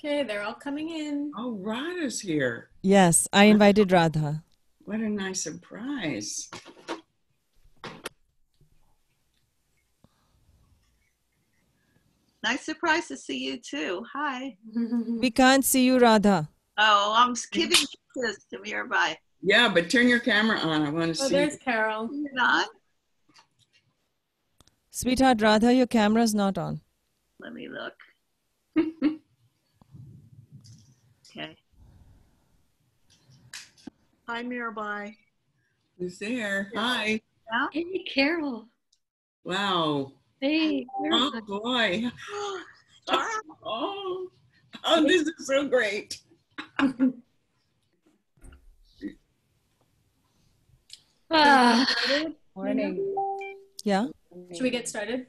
Okay, they're all coming in. Oh, Radha's here. Yes, I invited Radha. What a nice surprise. Nice surprise to see you too. Hi. We can't see you, Radha. Oh, I'm giving kisses to Mirabai. Yeah, but turn your camera on. I want to Oh, see. there's Carol. You're not? Sweetheart Radha, your camera's not on. Let me look. Okay. Hi, Mirabai. Who's there? Hi. Yeah? Hey, Carol. Wow. Hey, Oh, boy. Oh, this is so great. Morning. Yeah? Should we get started?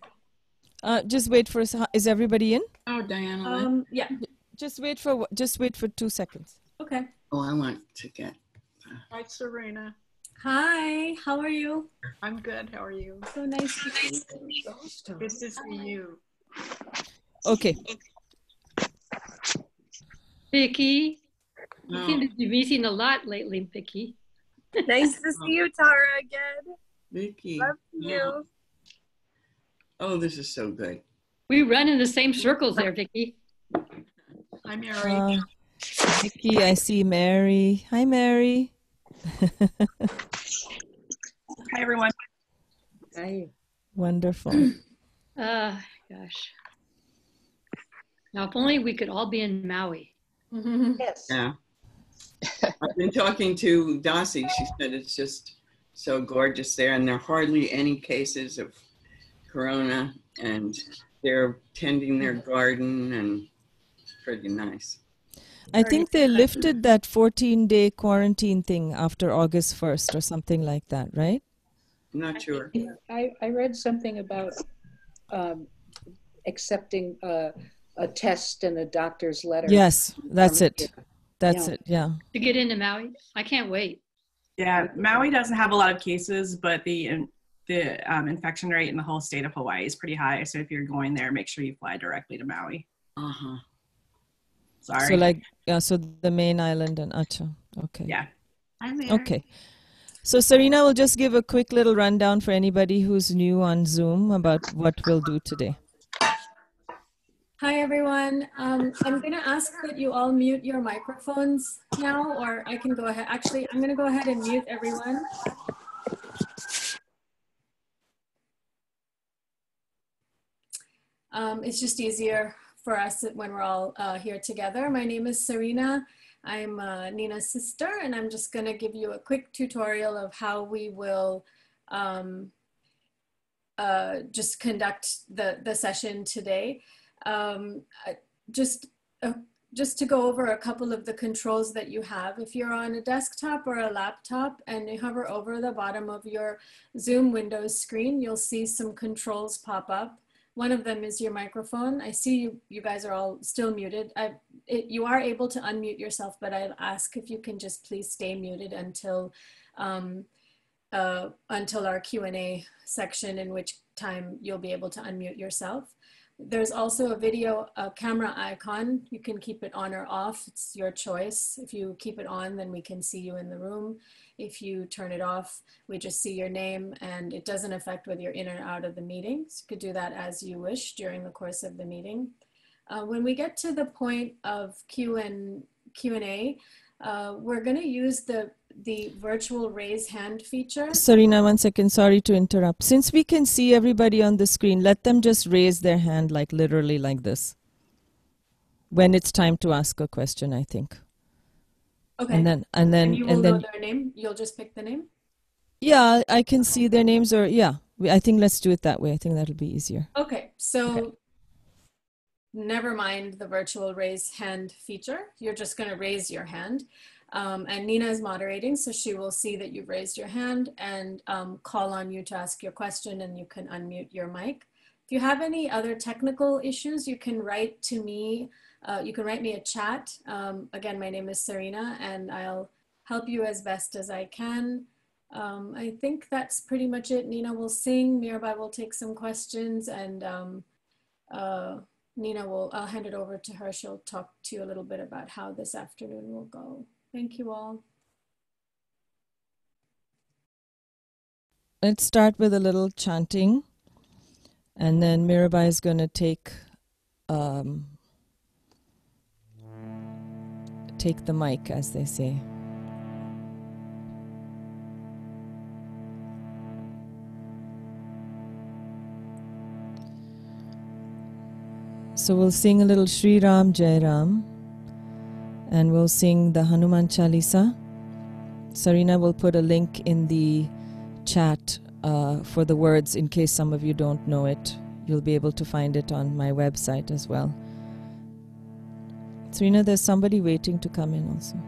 Just wait for, is everybody in? Oh, Diana. Yeah. Just wait for 2 seconds. Okay. Oh, I want to get. Hi, Serena. Hi, how are you? I'm good. How are you? So nice to see you. Good to see you. Okay. Vicky. You No. seem to be missing a lot lately, Vicky. Nice to see you, Tara, again. Vicky. Love you. Oh, this is so good. We run in the same circles there, Vicky. Hi, Mary. Vicky, I see Mary. Hi, Mary. Hi, everyone. Hi. Wonderful. Gosh. Now, if only we could all be in Maui. Yes. Yeah. I've been talking to Dossie. She said it's just so gorgeous there, and there are hardly any cases of corona, and they're tending their garden, and it's pretty nice. I think they lifted that 14-day quarantine thing after August 1st or something like that, right? I'm not sure. I read something about accepting a test and a doctor's letter. Yes, that's it. That's Yeah. it, yeah. To get into Maui? I can't wait. Yeah, Maui doesn't have a lot of cases, but the infection rate in the whole state of Hawaii is pretty high. So if you're going there, make sure you fly directly to Maui. Uh-huh. Sorry. So like, yeah, so the main island and Acha. Okay. Yeah. Hi, Mary. Okay. So Serena will just give a quick little rundown for anybody who's new on Zoom about what we'll do today. Hi, everyone. I'm going to ask that you all mute your microphones now, or I can go ahead. Actually, I'm going to go ahead and mute everyone. It's just easier for us when we're all here together. My name is Serena. I'm Nina's sister, and I'm just going to give you a quick tutorial of how we will just conduct the session today. Just to go over a couple of the controls that you have. If you're on a desktop or a laptop and you hover over the bottom of your Zoom Windows screen, you'll see some controls pop up. One of them is your microphone. I see you guys are all still muted. You are able to unmute yourself, but I'll ask if you can just please stay muted until our Q&A section, in which time you'll be able to unmute yourself. There's also a camera icon. You can keep it on or off. It's your choice. If you keep it on, then we can see you in the room. If you turn it off, we just see your name, and it doesn't affect whether you're in or out of the meeting. So you could do that as you wish during the course of the meeting. When we get to the point of Q&A, we're going to use the virtual raise hand feature. Serena, 1 second. Sorry to interrupt. Since we can see everybody on the screen, let them just raise their hand, like literally like this, when it's time to ask a question, I think. Okay. And then you will know their name. You'll just pick the name. Yeah, I can see their names, or yeah, I think let's do it that way. I think that'll be easier. Okay. So never mind the virtual raise hand feature. You're just going to raise your hand. And Nina is moderating, so she will see that you've raised your hand and call on you to ask your question, and you can unmute your mic. If you have any other technical issues, you can write to me. You can write me a chat. Again, my name is Serena, and I'll help you as best as I can. I think that's pretty much it. Nina will sing, Mirabai will take some questions, and Nina I'll hand it over to her. She'll talk to you a little bit about how this afternoon will go. Thank you all. Let's start with a little chanting, and then Mirabai is going to take the mic, as they say. So we'll sing a little Sri Ram Jai Ram, and we'll sing the Hanuman Chalisa. Sarina will put a link in the chat for the words in case some of you don't know it. You'll be able to find it on my website as well. Sarina, there's somebody waiting to come in also.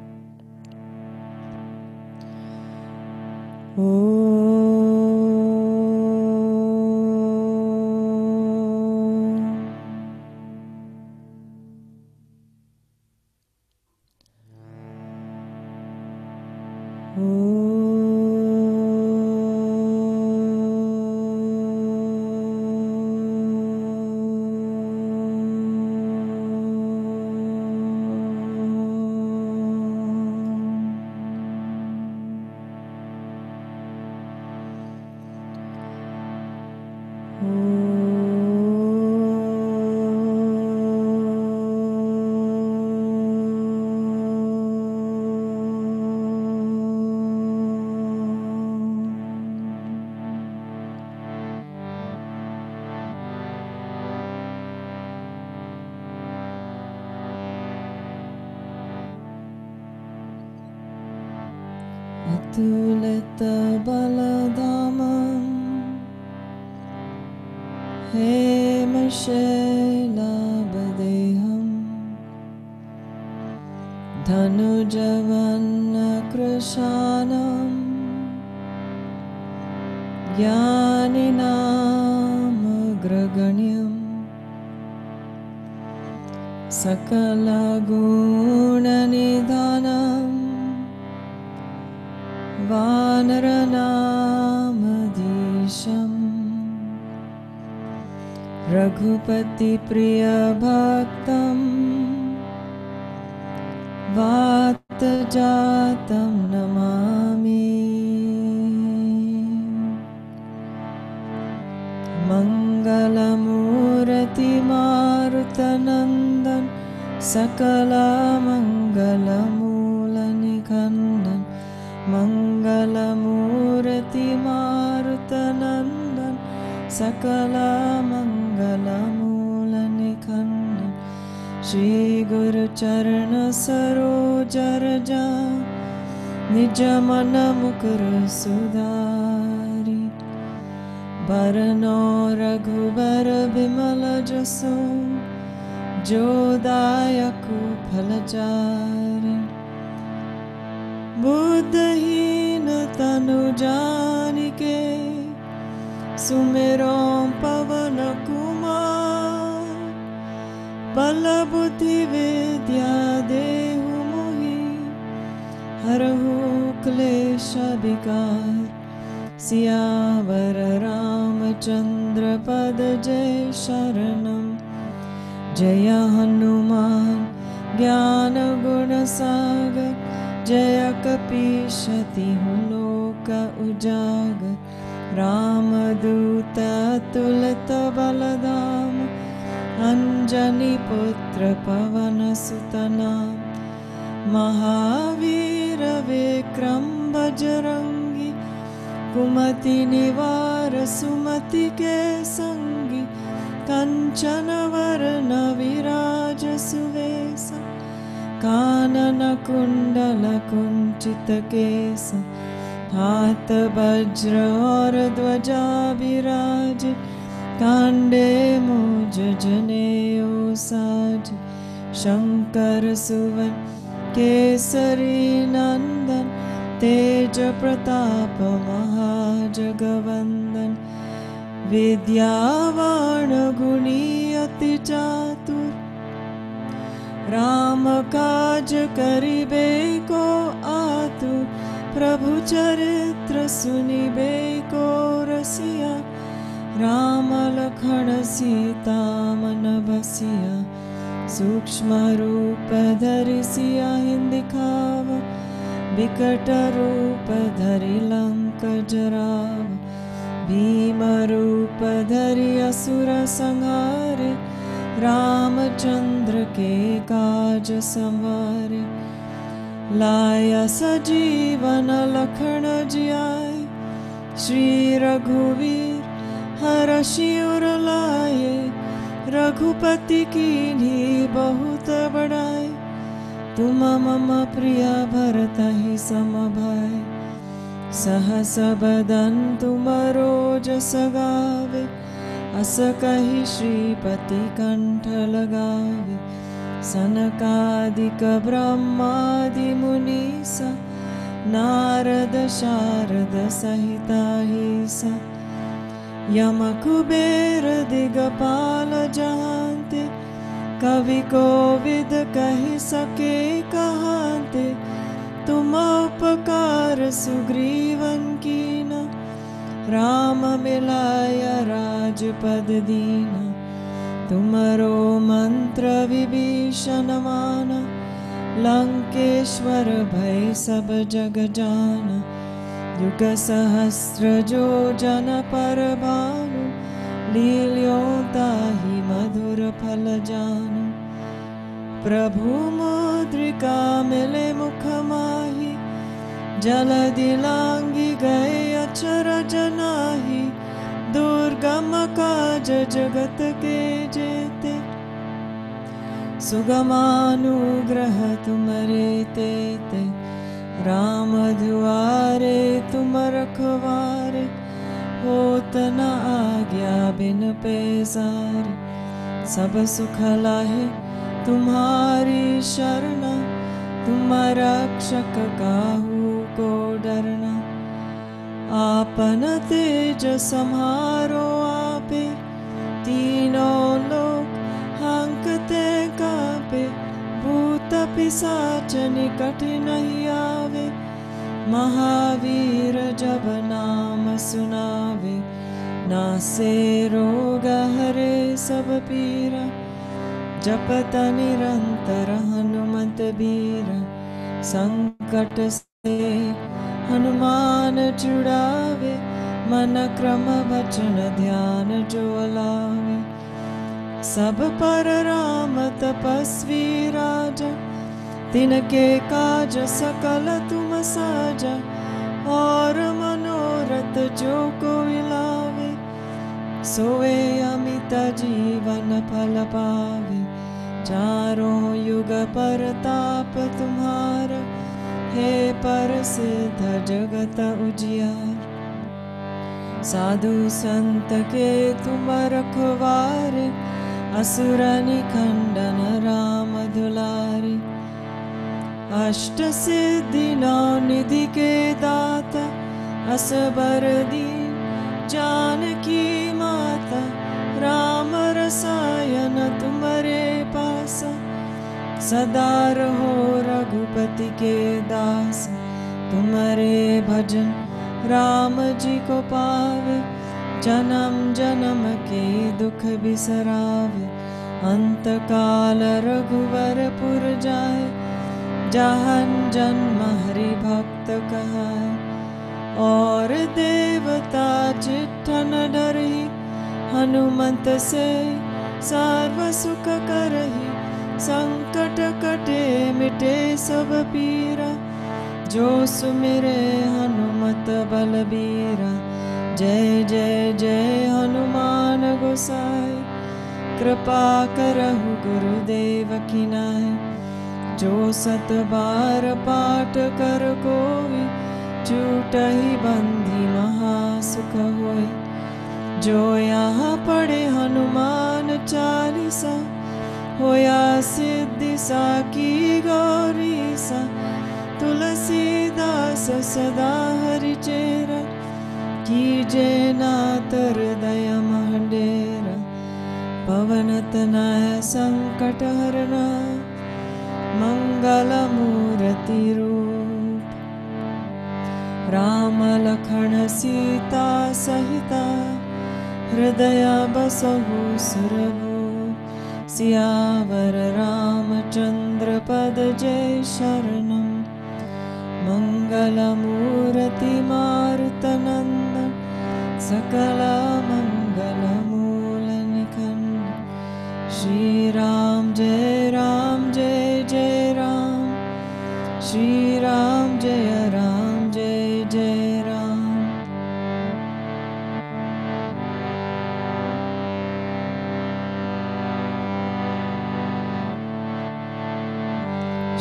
Atulita baladamam hemashela badeham dhanujavanna krishanam yaninam agraganyam sakala gunanidhanam Vanaranamadisham Raghupati Priya Bhaktam Vatajatam Namami Mangalamurati Marutanandan Sakala Mangalamulanikandan Mangalamurati Marutanandan Sakala Mangalamulanikandan Shri Guru Charana Sarojaraja Nijamana Mukura Sudari Barano Raghubara Bimala Jaso Jodayaku Phalachari Buddhahina Tanu Janike Sumerom Pavana Kumar Balabuddhi Vidya Dehu Mohi Harahu Klesha Bikar Siyavara Ramachandra Pada Jai Sharanam Jaya Hanuman Jnana Guna Sagar Jaya Kapishati Loka Ujagar Ramaduta Tulita Baladama Anjani Putra Pavana Sutanam Mahavira Vikram Bajrangi Kumati Nivara Sumati Ke Sangi Kanchana Varana Viraja Suvesa Kanana Kundala Kunchita Kesa Hatha Vajra Aur Dwaja Viraj Kande Muj Janeo Saj Shankar Suvan Kesari Nandan Teja Pratapa Mahajagavandan Vidyavana Guni Ati Chatur Ram Kaj Karibe Ko Atur Prabhu Charitra Sunibe Ko Rasiya Ram Lakhan Sita मन बसिया सूक्ष्म रूप धरि सिया दिखाव विकट रूप धरि लंक जराव भीम रूप धरि असुर संहारे रामचंद्र के काज संवारे लाया सजीवन लखन जियाए श्री रघुवीर हरषि उर लाए रघुपति कीन्ही बहुत बड़ाई तुम मम प्रिय भरत ही सम भाई सहस बदन तुम रोजस गावे अस कहि श्रीपति कंठ लगावे सनकादिक ब्रह्मादि मुनीसा नारद शारद सहिता ईसा यम कुबेर दिगपाल जहांते कवि कोविद कहि सके कहाते तुम उपकार सुग्रीवन कीना राम मिलाया राजपद दीना तुमरो मंत्र विभीषण माना लंकेश्वर भय सब जग जाना युग सहस्र जो जन पर भानु लील्यों ही मधुर फल जानु प्रभु मुद्रिका मिले मुख माही जल दिलांगी गए अचरज नाही दुर्गम काज जगत के जेते सुगमानुग्रह तुम्हारे तेते राम दुआरे तुम रखवारे होत न आज्ञा बिन पैसारे सब सुख लाहे तुम्हारी शरण तुम रक्षक काहू को डरना आपन तेज समारो आपे तीनों लोक हांकते कापे भूत पिशाच निकट नहीं आवे महावीर जब नाम सुनावे नासे रोग हरे सब पीरा जपत निरंतर हनुमत बीरा संकट से हनुमान छुड़ावे मन क्रम वचन ध्यान जो लावे सब पर राम तपस्वी राजा तिनके काज सकल तुम साजा और मनोरथ जो कोई लावे सोए अमित जीवन फल पावे चारों युग पर ताप तुम्हारा हे पर सिद्ध जगत उजियार साधु संत के तुम रखवारे असुर निखंडन राम दुलारे अष्ट सिद्धि नौ निधि के दाता असबर दीन जानकी माता राम रसायन तुम्हारे पासा सदा रहो रघुपति के दास तुम्हारे भजन राम जी को पावे जन्म जन्म के दुख बिसरावे अंत काल रघुवर पुर जाए जहन जन्म हरि भक्त कहाए और देवता चिट्ठन डरहि हनुमंत से सर्व सुख करहि संकट कटे मिटे सब पीरा जो सुमिरे हनुमत बलबीरा जय जय जय हनुमान गोसाई कृपा करहु गुरुदेव की नाय जो सत बार पाठ कर कोई छूटहि बंधी महासुख होय जो यहाँ पढ़े हनुमान चालीसा होया सिद्धि साकी गौरी सा तुलसीदास सदा हरि चेरा कीजे नाथ हृदय मंडेरा पवन तनय संकट हरना मंगल मूर्ति रूप राम लखन सीता सहिता हृदया बसहु सुरभु सियावर रामचंद्र पद जय शरणम मंगलमूर्ति मारुतनंद सकल मंगल मूल निकंद श्री राम जय जय राम श्री राम जय जय राम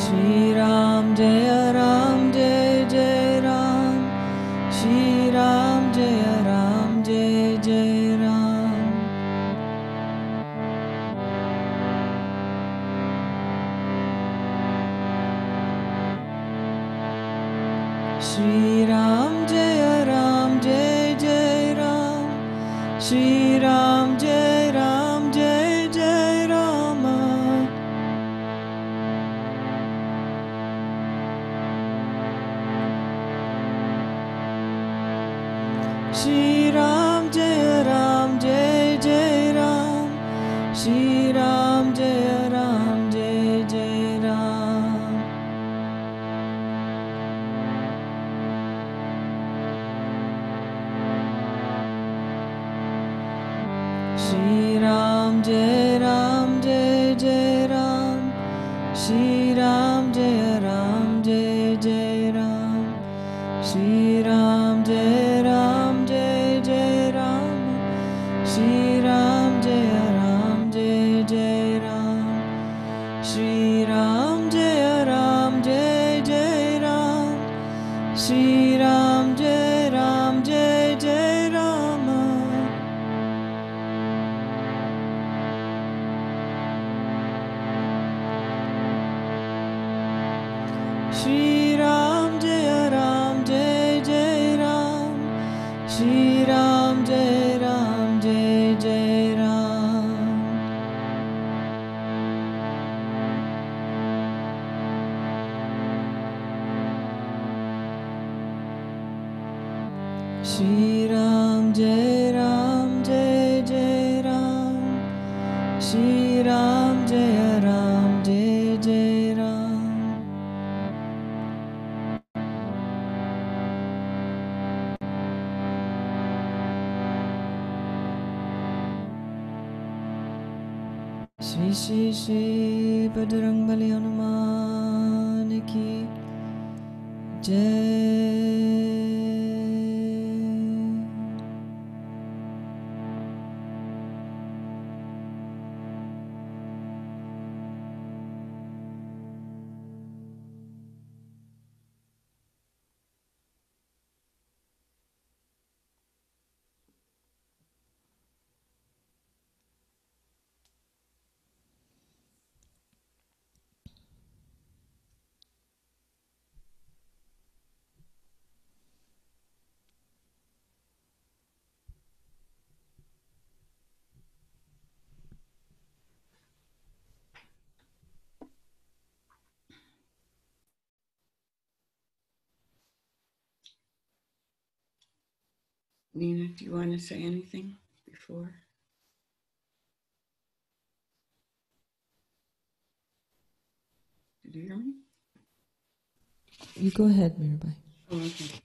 श्री राम जय जय राम श्री राम जय जय राम श्री राम जय जय राम श्री राम जय जय राम श्री राम जय जय राम श्री राम जय जय राम श्री राम जय जय राम श्री राम जय जय राम श्री राम जय जय राम श्री राम जय जय राम श्री राम जय जय राम श्री राम जय जय राम श्री राम जय जय राम श्री राम जय जय राम श्री राम जय जय राम श्री राम जय जय राम श्री श्री श्री बजरंगबली हनुमान की जय Nina, do you want to say anything before? Did you hear me? You go ahead, Mirabai. Oh, okay.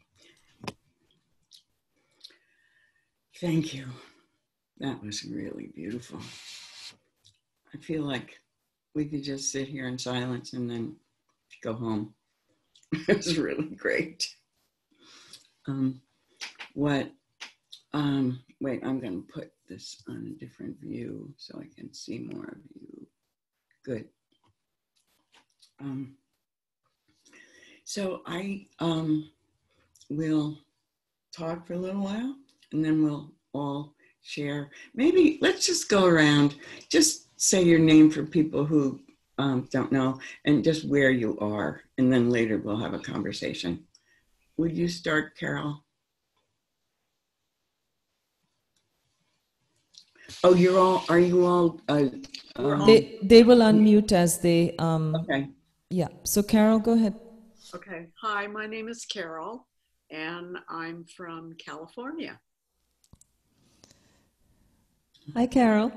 Thank you. That was really beautiful. I feel like we could just sit here in silence and then go home. It was really great. Wait, I'm going to put this on a different view so I can see more of you. Good. So I will talk for a little while and then we'll all share. Maybe let's just go around, just say your name for people who don't know and just where you are. And then later we'll have a conversation. Would you start, Carol? Oh, are you all? They will unmute as they, okay. Yeah, so Carol, go ahead. Okay. Hi, my name is Carol, and I'm from California. Hi, Carol.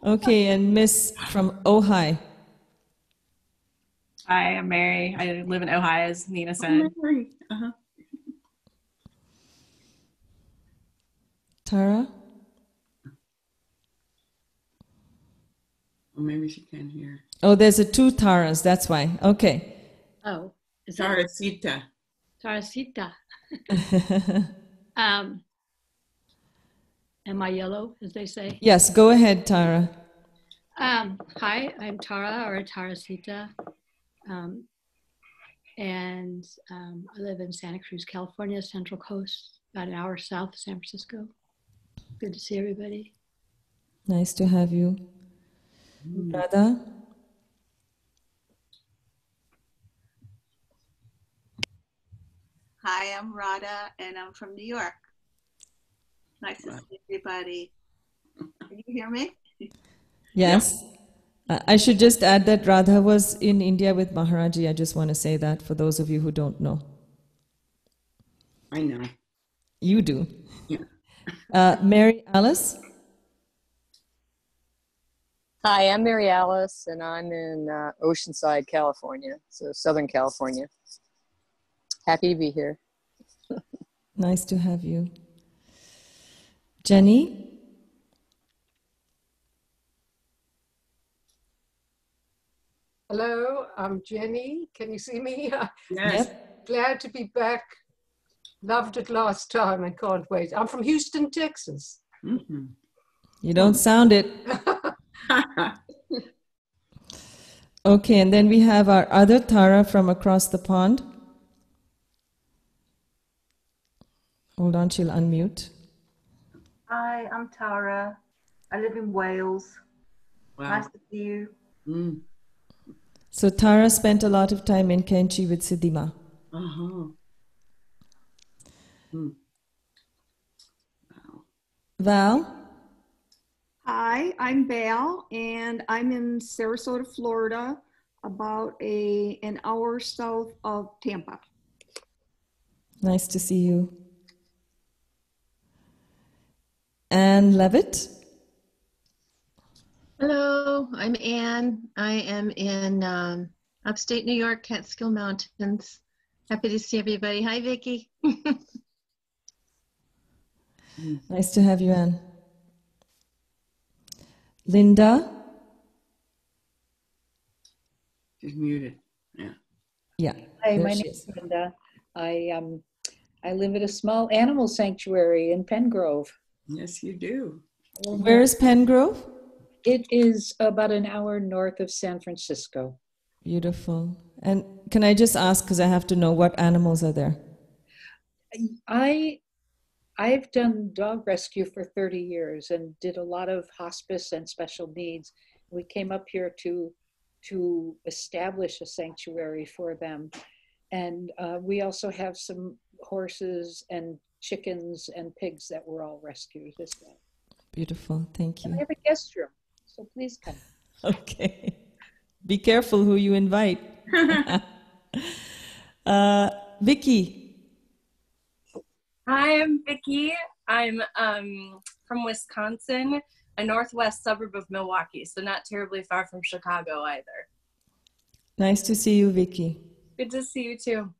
Okay, and Miss from Ojai. Hi, I'm Mary. I live in Ohio, as Nina said. Uh-huh. Tara? Well, maybe she can't hear. Oh, there's a two Taras, that's why. Okay. Oh, is that Tarazita. Tarasita? Am I yellow, as they say? Yes, go ahead, Tara. Hi, I'm Tara or Tarasita. And I live in Santa Cruz, California, Central Coast, about an hour south of San Francisco. Good to see everybody. Nice to have you. Radha? Hi, I'm Rada, and I'm from New York. Nice to see everybody. Can you hear me? Yes. I should just add that Radha was in India with Maharaji. I just want to say that for those of you who don't know. I know. You do. Yeah. Mary Alice? Hi, I'm Mary Alice, and I'm in Oceanside, California, so Southern California. Happy to be here. Nice to have you. Jenny? Hello, I'm Jenny. Can you see me? Yes. Yep. Glad to be back. Loved it last time. I can't wait. I'm from Houston, Texas. Mm-hmm. You don't sound it. Okay, and then we have our other Tara from across the pond. Hold on, she'll unmute. Hi, I'm Tara. I live in Wales. Wow. Nice to see you. Mm. So Tara spent a lot of time in Kenchi with Siddhima. Uh-huh. Mm. Wow. Val? Hi, I'm Val, and I'm in Sarasota, Florida, about an hour south of Tampa. Nice to see you. Anne Levitt? Hello, I'm Anne. I am in upstate New York, Catskill Mountains. Happy to see everybody. Hi, Vicki. Nice to have you, Anne. Linda? She's muted. Yeah. Yeah. Hi, there my she name is is. Linda. I live at a small animal sanctuary in Pengrove. Yes, you do. Where is Pengrove? It is about an hour north of San Francisco. Beautiful. And can I just ask, because I have to know, what animals are there? I've done dog rescue for 30 years and did a lot of hospice and special needs. We came up here to establish a sanctuary for them. And we also have some horses and chickens and pigs that were all rescued as well. Beautiful. Thank And you. I have a guest room, so please come. Okay. Be careful who you invite. Vicky? Hi, I'm Vicki. I'm from Wisconsin, a northwest suburb of Milwaukee, so not terribly far from Chicago either. Nice to see you, Vicky. Good to see you too.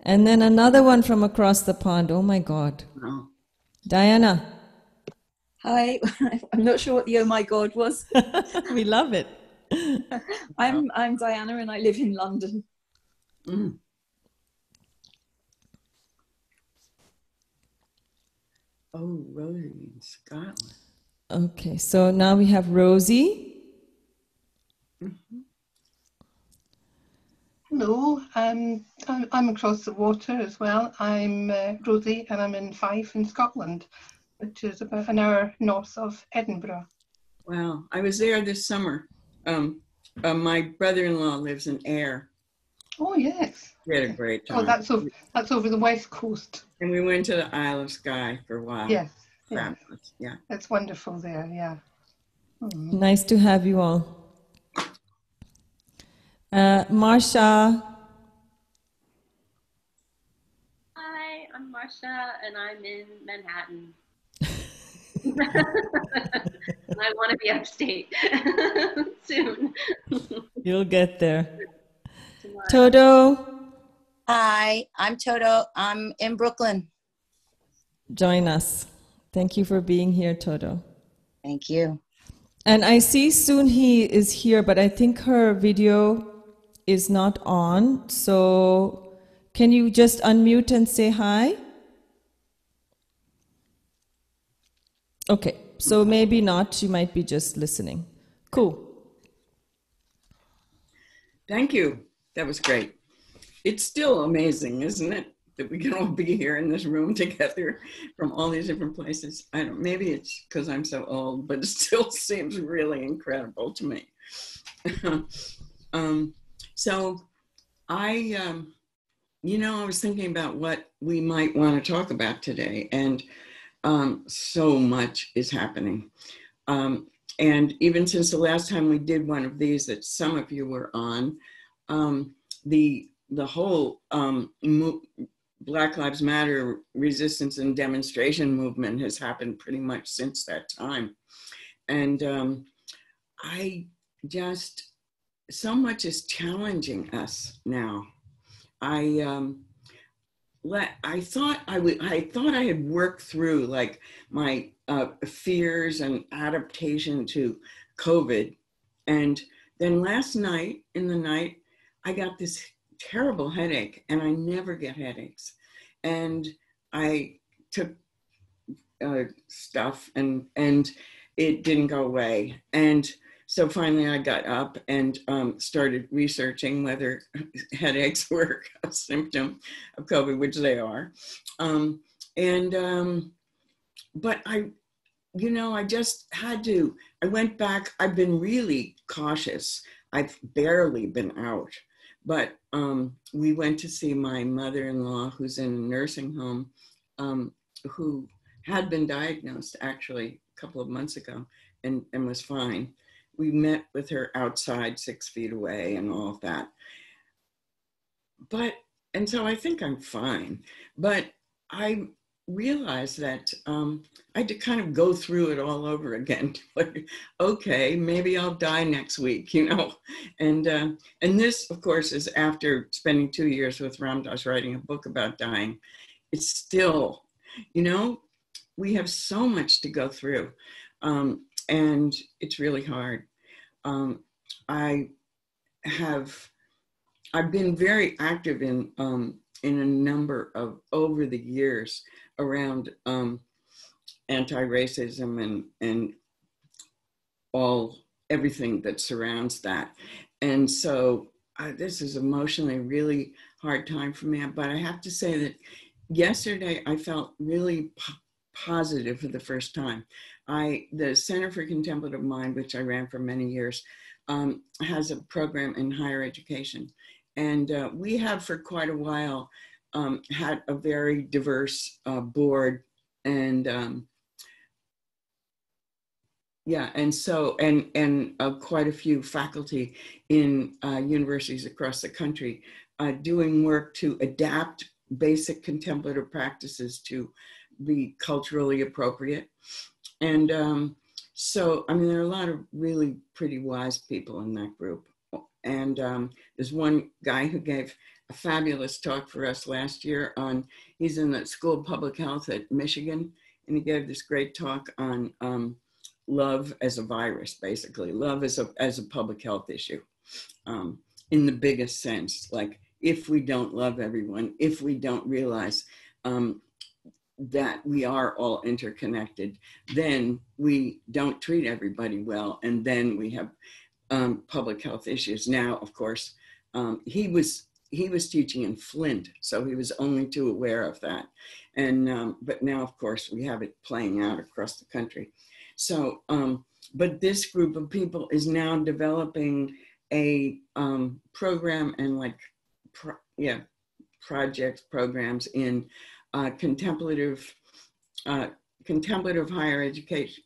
And then another one from across the pond. Oh my God. Oh. Diana? Hi, I'm not sure what the oh my God was. We love it. I'm Diana and I live in London. Mm. Oh, Rosie in Scotland. Okay, so now we have Rosie. Mm-hmm. Hello, I'm across the water as well. I'm Rosie and I'm in Fife in Scotland, which is about an hour north of Edinburgh. Wow, I was there this summer. My brother-in-law lives in Ayr. Oh yes. We had a great time. Oh, that's over the west coast. And we went to the Isle of Skye for a while. Yes. Fabulous. Yeah. It's wonderful there. Yeah. Nice to have you all. Marsha. Hi, I'm Marsha, and I'm in Manhattan. I want to be upstate soon. You'll get there. Tomorrow. Toto, Hi, I'm Toto. I'm in Brooklyn. join us. Thank you for being here, Toto. Thank you. And I see Soon Hee is here, but I think her video is not on. So can you just unmute and say hi? Okay, so maybe not. She might be just listening. Cool. Thank you. That was great. It's still amazing, isn't it, that we can all be here in this room together from all these different places. I don't. Maybe it's because I'm so old, but it still seems really incredible to me. So I, I was thinking about what we might want to talk about today, and so much is happening. And even since the last time we did one of these that some of you were on, the whole Black Lives Matter resistance and demonstration movement has happened pretty much since that time. And so much is challenging us now. I thought I had worked through like my fears and adaptation to COVID. And then last night, in the night, I got this terrible headache, and I never get headaches. And I took stuff and it didn't go away. And so finally I got up and started researching whether headaches were a symptom of COVID, which they are. But I just had to, I went back. I've been really cautious. I've barely been out, but we went to see my mother-in-law who's in a nursing home, who had been diagnosed actually a couple of months ago and was fine. We met with her outside 6 feet away and all of that. And so I think I'm fine, but I realized that I had to kind of go through it all over again. Like, okay, maybe I'll die next week, And this, of course, is after spending 2 years with Ram Dass writing a book about dying. It's still, we have so much to go through, and it's really hard. I've been very active in a number of, over the years, around anti-racism and everything that surrounds that. And so this is emotionally a really hard time for me, but I have to say that yesterday I felt really positive for the first time. The Center for Contemplative Mind, which I ran for many years, has a program in higher education. And we have for quite a while had a very diverse board, and quite a few faculty in universities across the country doing work to adapt basic contemplative practices to be culturally appropriate. And so, I mean, there are a lot of really pretty wise people in that group. And there's one guy who gave a fabulous talk for us last year he's in the School of Public Health at Michigan, and he gave this great talk on love as a virus, basically, love as a public health issue, in the biggest sense. Like, if we don't love everyone, if we don't realize that we are all interconnected, then we don't treat everybody well, and then we have public health issues. Now, of course, he was teaching in Flint, so he was only too aware of that. And but now, of course, we have it playing out across the country. So, but this group of people is now developing a program and programs in contemplative higher education,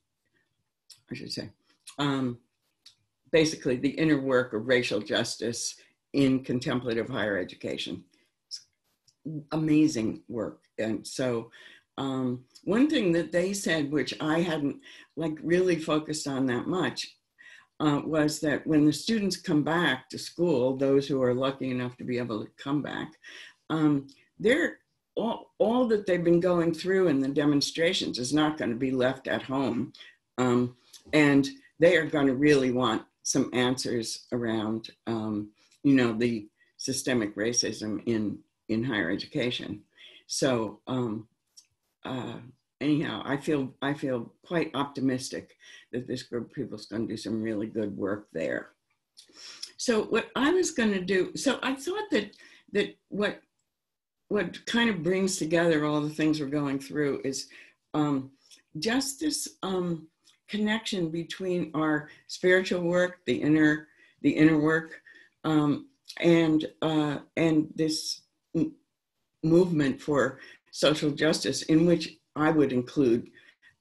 I should say. Basically the inner work of racial justice in contemplative higher education. amazing work. And so one thing that they said, which I hadn't like really focused on that much, was that when the students come back to school, those who are lucky enough to be able to come back, they're all that they've been going through in the demonstrations is not going to be left at home. And they are going to really want some answers around, the systemic racism in higher education. So anyhow, I feel quite optimistic that this group of people is going to do some really good work there. So what I was going to do, so I thought that what kind of brings together all the things we're going through is just this connection between our spiritual work, the inner work, and this movement for social justice, in which I would include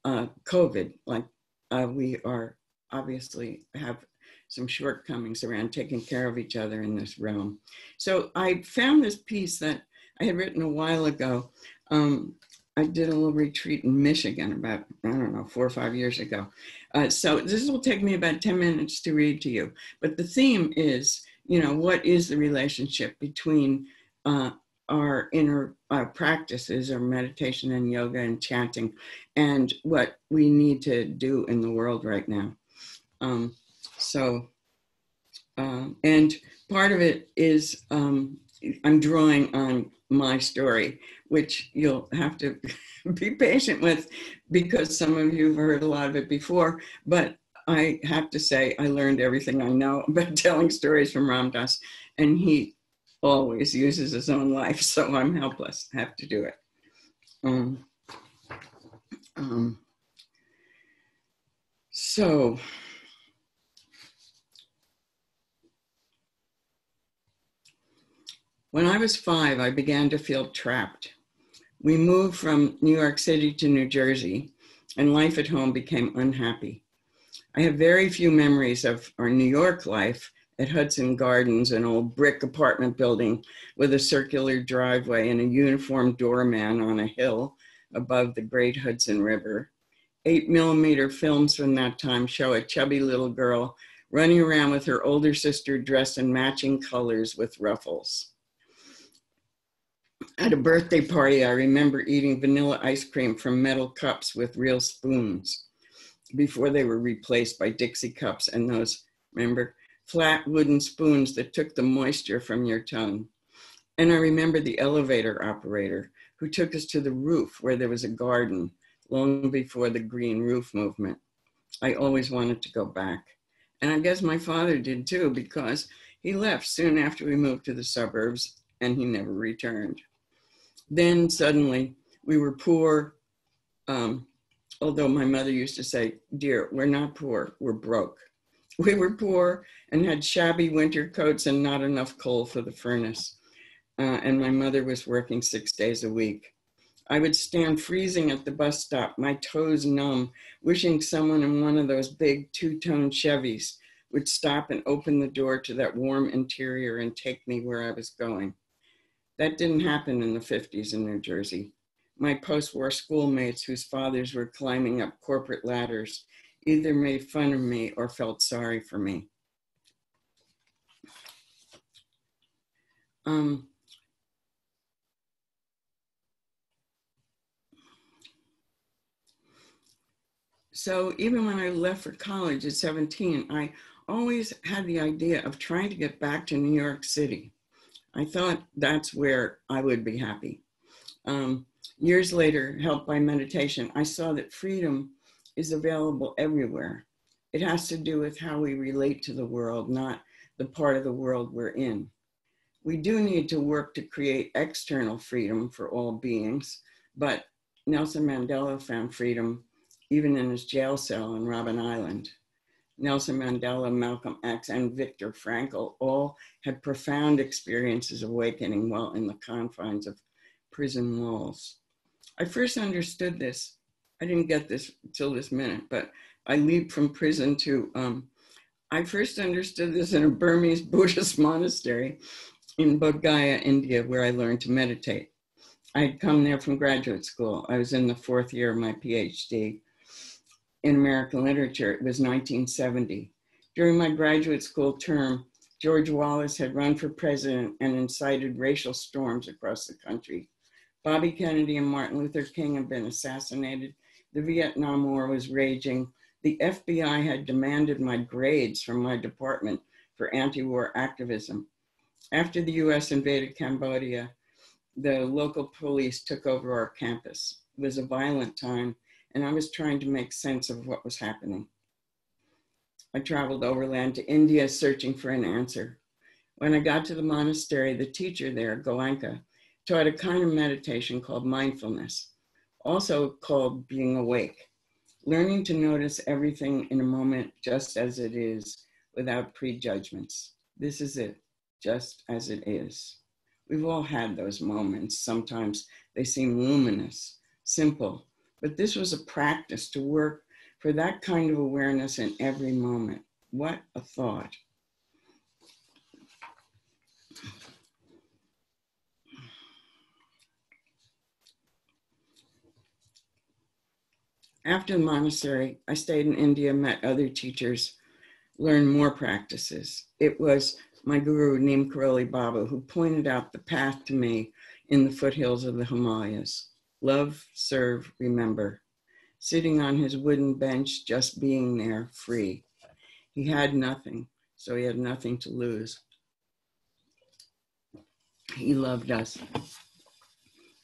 COVID. Like we are obviously have some shortcomings around taking care of each other in this realm. So I found this piece that I had written a while ago. I did a little retreat in Michigan about, 4 or 5 years ago. So this will take me about 10 minutes to read to you. But the theme is, what is the relationship between our inner practices, our meditation and yoga and chanting, and what we need to do in the world right now. And part of it is I'm drawing on my story, which you'll have to be patient with because some of you have heard a lot of it before, but I have to say I learned everything I know about telling stories from Ram Dass, and he always uses his own life, so I'm helpless. I have to do it. So when I was 5, I began to feel trapped. We moved from New York City to New Jersey, and life at home became unhappy. I have very few memories of our New York life at Hudson Gardens, an old brick apartment building with a circular driveway and a uniformed doorman on a hill above the great Hudson River. 8mm films from that time show a chubby little girl running around with her older sister dressed in matching colors with ruffles. At a birthday party, I remember eating vanilla ice cream from metal cups with real spoons before they were replaced by Dixie cups and those, remember, flat wooden spoons that took the moisture from your tongue. And I remember the elevator operator who took us to the roof where there was a garden long before the green roof movement. I always wanted to go back. And I guess my father did too, because he left soon after we moved to the suburbs and he never returned. Then suddenly we were poor, although my mother used to say, dear, we're not poor, we're broke. We were poor and had shabby winter coats and not enough coal for the furnace. And my mother was working 6 days a week. I would stand freezing at the bus stop, my toes numb, wishing someone in one of those big two-tone Chevys would stop and open the door to that warm interior and take me where I was going. That didn't happen in the 50s in New Jersey. My post-war schoolmates whose fathers were climbing up corporate ladders either made fun of me or felt sorry for me. So even when I left for college at 17, I always had the idea of trying to get back to New York City. I thought that's where I would be happy. Years later, helped by meditation, I saw that freedom is available everywhere. It has to do with how we relate to the world, not the part of the world we're in. We do need to work to create external freedom for all beings, but Nelson Mandela found freedom even in his jail cell on Robben Island. Nelson Mandela, Malcolm X, and Viktor Frankl all had profound experiences of awakening while in the confines of prison walls. I first understood this. I didn't get this till this minute, but I leaped from prison to, I first understood this in a Burmese Buddhist monastery in Bodh Gaya, India, where I learned to meditate. I'd come there from graduate school. I was in the 4th year of my PhD in American literature. It was 1970. During my graduate school term, George Wallace had run for president and incited racial storms across the country. Bobby Kennedy and Martin Luther King had been assassinated. The Vietnam War was raging. The FBI had demanded my grades from my department for anti-war activism. After the US invaded Cambodia, the local police took over our campus. It was a violent time, and I was trying to make sense of what was happening. I traveled overland to India searching for an answer. When I got to the monastery, the teacher there, Goenka, taught a kind of meditation called mindfulness, also called being awake, learning to notice everything in a moment just as it is without prejudgments. This is it, just as it is. We've all had those moments. Sometimes they seem luminous, simple, but this was a practice to work for that kind of awareness in every moment. What a thought. After the monastery, I stayed in India, met other teachers, learned more practices. It was my guru, Neem Karoli Baba, who pointed out the path to me in the foothills of the Himalayas. Love, serve, remember. Sitting on his wooden bench, just being there, free. He had nothing, so he had nothing to lose. He loved us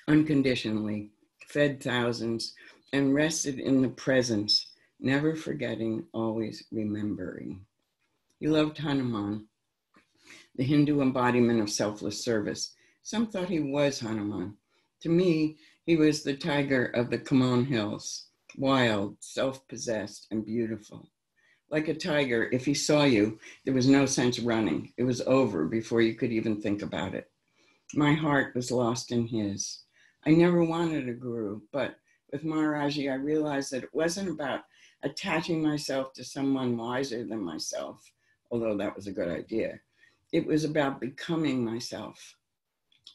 unconditionally, fed thousands, and rested in the presence, never forgetting, always remembering. He loved Hanuman, the Hindu embodiment of selfless service. Some thought he was Hanuman. To me, he was the tiger of the Kamon Hills, wild, self-possessed, and beautiful. Like a tiger, if he saw you, there was no sense running. It was over before you could even think about it. My heart was lost in his. I never wanted a guru, but with Maharaji, I realized that it wasn't about attaching myself to someone wiser than myself, although that was a good idea. It was about becoming myself.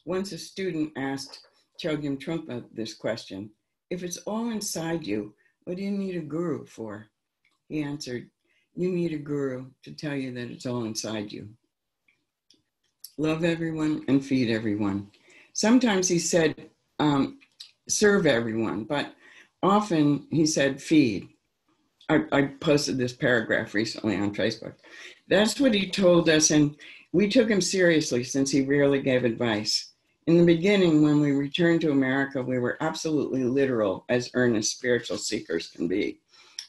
Once a student asked Chogyam Trungpa this question: if it's all inside you, what do you need a guru for? He answered, you need a guru to tell you that it's all inside you. Love everyone and feed everyone. Sometimes he said, serve everyone, but often he said, feed. I posted this paragraph recently on Facebook. That's what he told us, and we took him seriously since he rarely gave advice. In the beginning, when we returned to America, we were absolutely literal, as earnest spiritual seekers can be.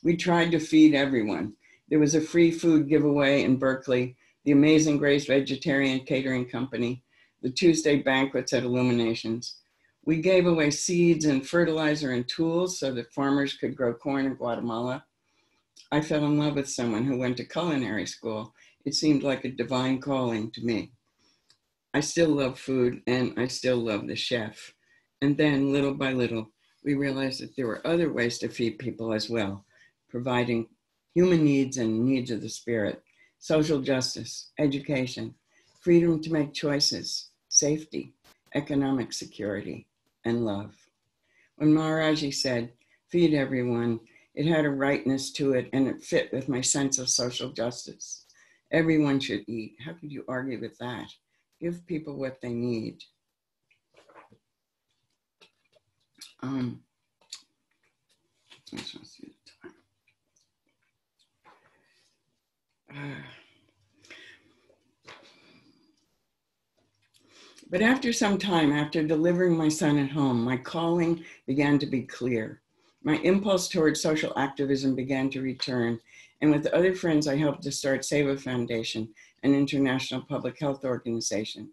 We tried to feed everyone. There was a free food giveaway in Berkeley, the Amazing Grace Vegetarian Catering Company, the Tuesday banquets at Illuminations. We gave away seeds and fertilizer and tools so that farmers could grow corn in Guatemala. I fell in love with someone who went to culinary school. It seemed like a divine calling to me. I still love food, and I still love the chef. And then, little by little, we realized that there were other ways to feed people as well, providing human needs and needs of the spirit, social justice, education, freedom to make choices, safety, economic security, and love. When Maharaji said, feed everyone, it had a rightness to it, and it fit with my sense of social justice. Everyone should eat. How could you argue with that? Give people what they need. I just want to see the time. But after some time, after delivering my son at home, my calling began to be clear. My impulse toward social activism began to return, and with other friends, I helped to start Seva Foundation, an international public health organization.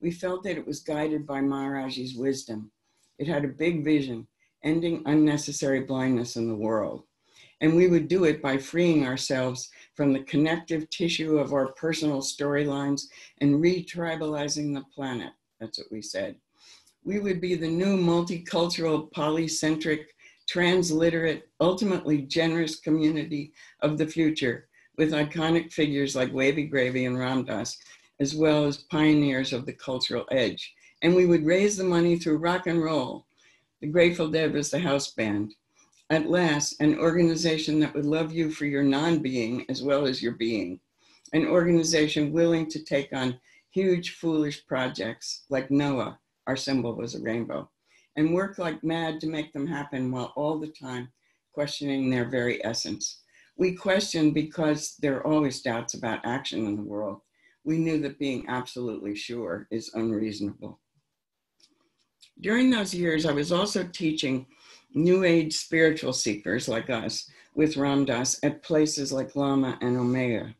We felt that it was guided by Maharaji's wisdom. It had a big vision, ending unnecessary blindness in the world. And we would do it by freeing ourselves from the connective tissue of our personal storylines and re-tribalizing the planet. That's what we said. We would be the new multicultural, polycentric, transliterate, ultimately generous community of the future, with iconic figures like Wavy Gravy and Ram Dass, as well as pioneers of the cultural edge. And we would raise the money through rock and roll. The Grateful Dead was the house band. At last, an organization that would love you for your non-being as well as your being. An organization willing to take on huge, foolish projects like Noah, our symbol was a rainbow, and work like mad to make them happen while all the time questioning their very essence. We question because there are always doubts about action in the world. We knew that being absolutely sure is unreasonable. During those years, I was also teaching New Age spiritual seekers like us with Ram Dass at places like Lama and Omega.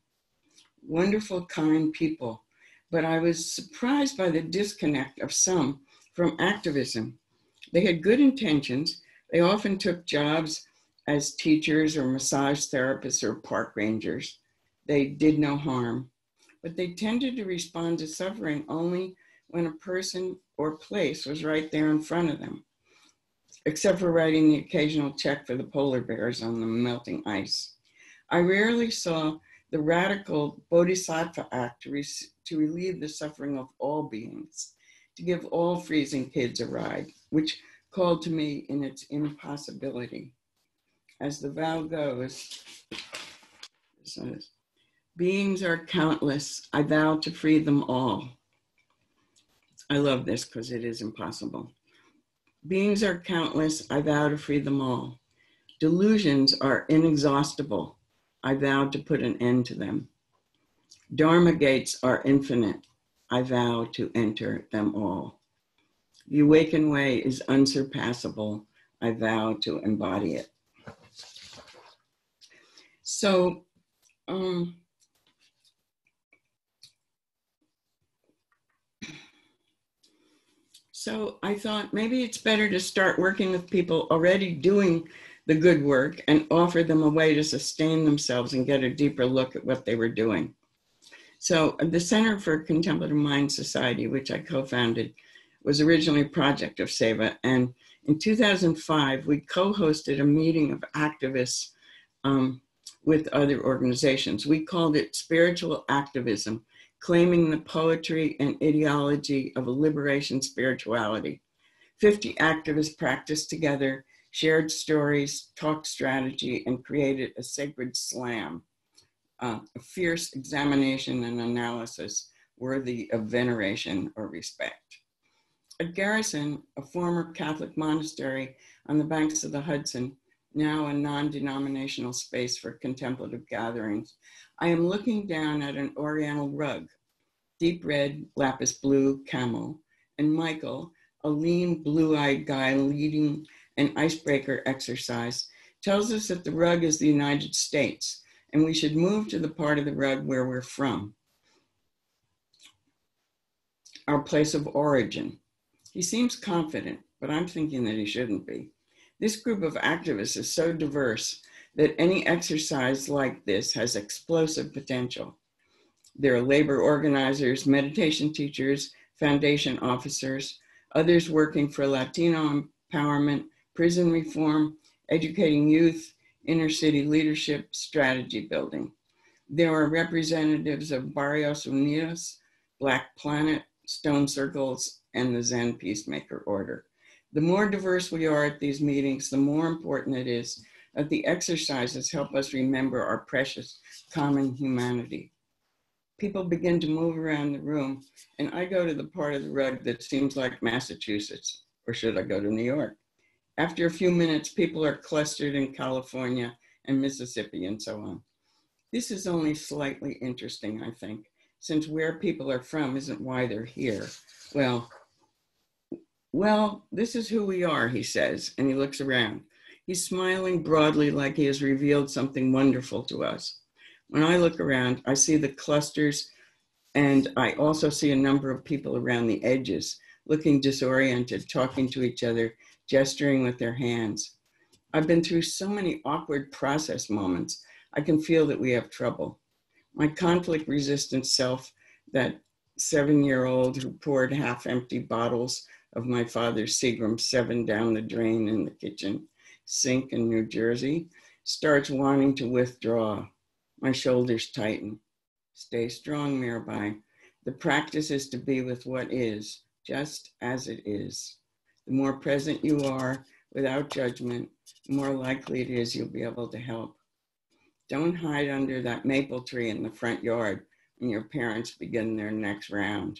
Wonderful, kind people, but I was surprised by the disconnect of some from activism. They had good intentions. They often took jobs as teachers or massage therapists or park rangers. They did no harm, but they tended to respond to suffering only when a person or place was right there in front of them, except for writing the occasional check for the polar bears on the melting ice. I rarely saw the radical Bodhisattva act to relieve the suffering of all beings, to give all freezing kids a ride, which called to me in its impossibility. As the vow goes, it says, beings are countless, I vow to free them all. I love this because it is impossible. Beings are countless, I vow to free them all. Delusions are inexhaustible, I vow to put an end to them. Dharma gates are infinite, I vow to enter them all. The awakened way is unsurpassable, I vow to embody it. So, So I thought maybe it's better to start working with people already doing the good work and offer them a way to sustain themselves and get a deeper look at what they were doing. So the Center for Contemplative Mind Society, which I co-founded, was originally a project of Seva. And in 2005, we co-hosted a meeting of activists with other organizations. We called it Spiritual Activism, claiming the poetry and ideology of a liberation spirituality. 50 activists practiced together, shared stories, talked strategy, and created a sacred slam, a fierce examination and analysis worthy of veneration or respect. At Garrison, a former Catholic monastery on the banks of the Hudson, now a non-denominational space for contemplative gatherings, I am looking down at an oriental rug, deep red, lapis blue camel, and Michael, a lean, blue-eyed guy leading an icebreaker exercise, tells us that the rug is the United States, and we should move to the part of the rug where we're from, our place of origin. He seems confident, but I'm thinking that he shouldn't be. This group of activists is so diverse that any exercise like this has explosive potential. There are labor organizers, meditation teachers, foundation officers, others working for Latino empowerment, prison reform, educating youth, inner city leadership, strategy building. There are representatives of Barrios Unidos, Black Planet, Stone Circles, and the Zen Peacemaker Order. The more diverse we are at these meetings, the more important it is that the exercises help us remember our precious common humanity. People begin to move around the room, and I go to the part of the rug that seems like Massachusetts, or should I go to New York? After a few minutes, people are clustered in California and Mississippi and so on. This is only slightly interesting, I think, since where people are from isn't why they're here. Well, this is who we are, he says, and he looks around. He's smiling broadly like he has revealed something wonderful to us. When I look around, I see the clusters, and I also see a number of people around the edges, looking disoriented, talking to each other, gesturing with their hands. I've been through so many awkward process moments, I can feel that we have trouble. My conflict-resistant self, that 7-year-old who poured half-empty bottles of my father's Seagram 7 down the drain in the kitchen sink in New Jersey, starts wanting to withdraw. My shoulders tighten. Stay strong, Mirabai. The practice is to be with what is, just as it is. The more present you are without judgment, the more likely it is you'll be able to help. Don't hide under that maple tree in the front yard when your parents begin their next round.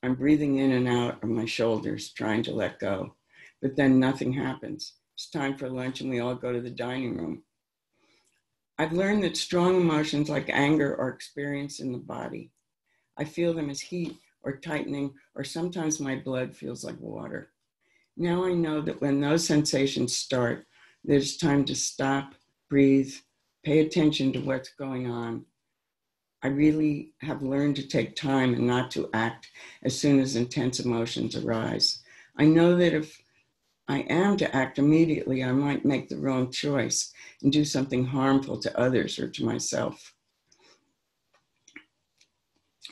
I'm breathing in and out of my shoulders, trying to let go, but then nothing happens. It's time for lunch and we all go to the dining room. I've learned that strong emotions like anger are experienced in the body. I feel them as heat or tightening, or sometimes my blood feels like water. Now I know that when those sensations start, there's time to stop, breathe, pay attention to what's going on. I really have learned to take time and not to act as soon as intense emotions arise. I know that if I am to act immediately, I might make the wrong choice and do something harmful to others or to myself.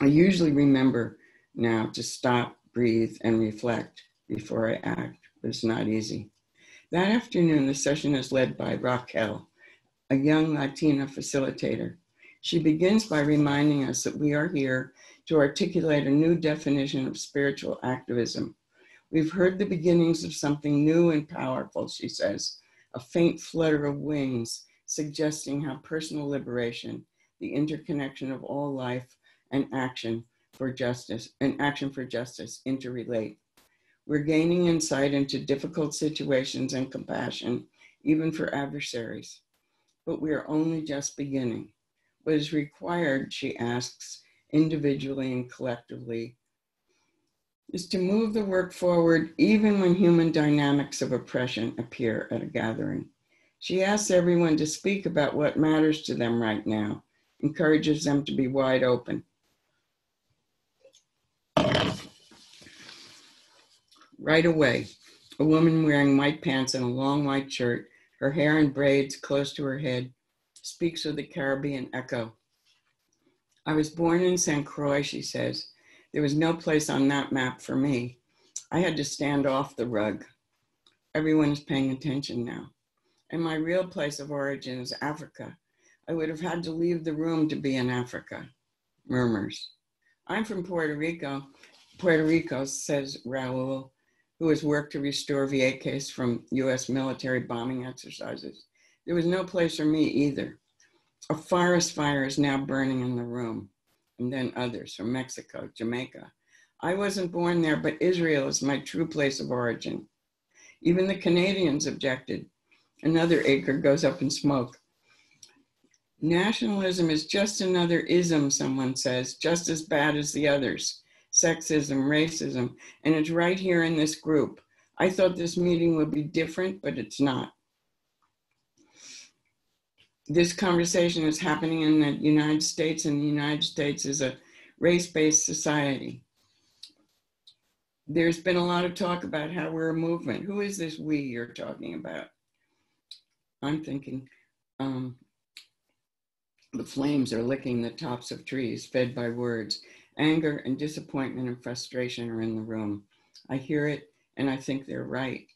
I usually remember now to stop, breathe, and reflect before I act, but it's not easy. That afternoon, the session is led by Raquel, a young Latina facilitator. She begins by reminding us that we are here to articulate a new definition of spiritual activism. We've heard the beginnings of something new and powerful, she says, a faint flutter of wings suggesting how personal liberation, the interconnection of all life and action for justice interrelate. We're gaining insight into difficult situations and compassion, even for adversaries. But we are only just beginning. What is required, she asks, individually and collectively, is to move the work forward even when human dynamics of oppression appear at a gathering. She asks everyone to speak about what matters to them right now, encourages them to be wide open. Right away, a woman wearing white pants and a long white shirt, her hair in braids close to her head, speaks with a Caribbean echo. I was born in St. Croix, she says. There was no place on that map for me. I had to stand off the rug. Everyone is paying attention now. And my real place of origin is Africa. I would have had to leave the room to be in Africa. Murmurs. I'm from Puerto Rico. Puerto Rico, says Raul, who has worked to restore Vieques from US military bombing exercises. There was no place for me either. A forest fire is now burning in the room, and then others from Mexico, Jamaica. I wasn't born there, but Israel is my true place of origin. Even the Canadians objected. Another acre goes up in smoke. Nationalism is just another ism, someone says, just as bad as the others. Sexism, racism, and it's right here in this group. I thought this meeting would be different, but it's not. This conversation is happening in the United States, and the United States is a race-based society. There's been a lot of talk about how we're a movement. Who is this we you're talking about? I'm thinking the flames are licking the tops of trees, fed by words. Anger and disappointment and frustration are in the room. I hear it and I think they're right.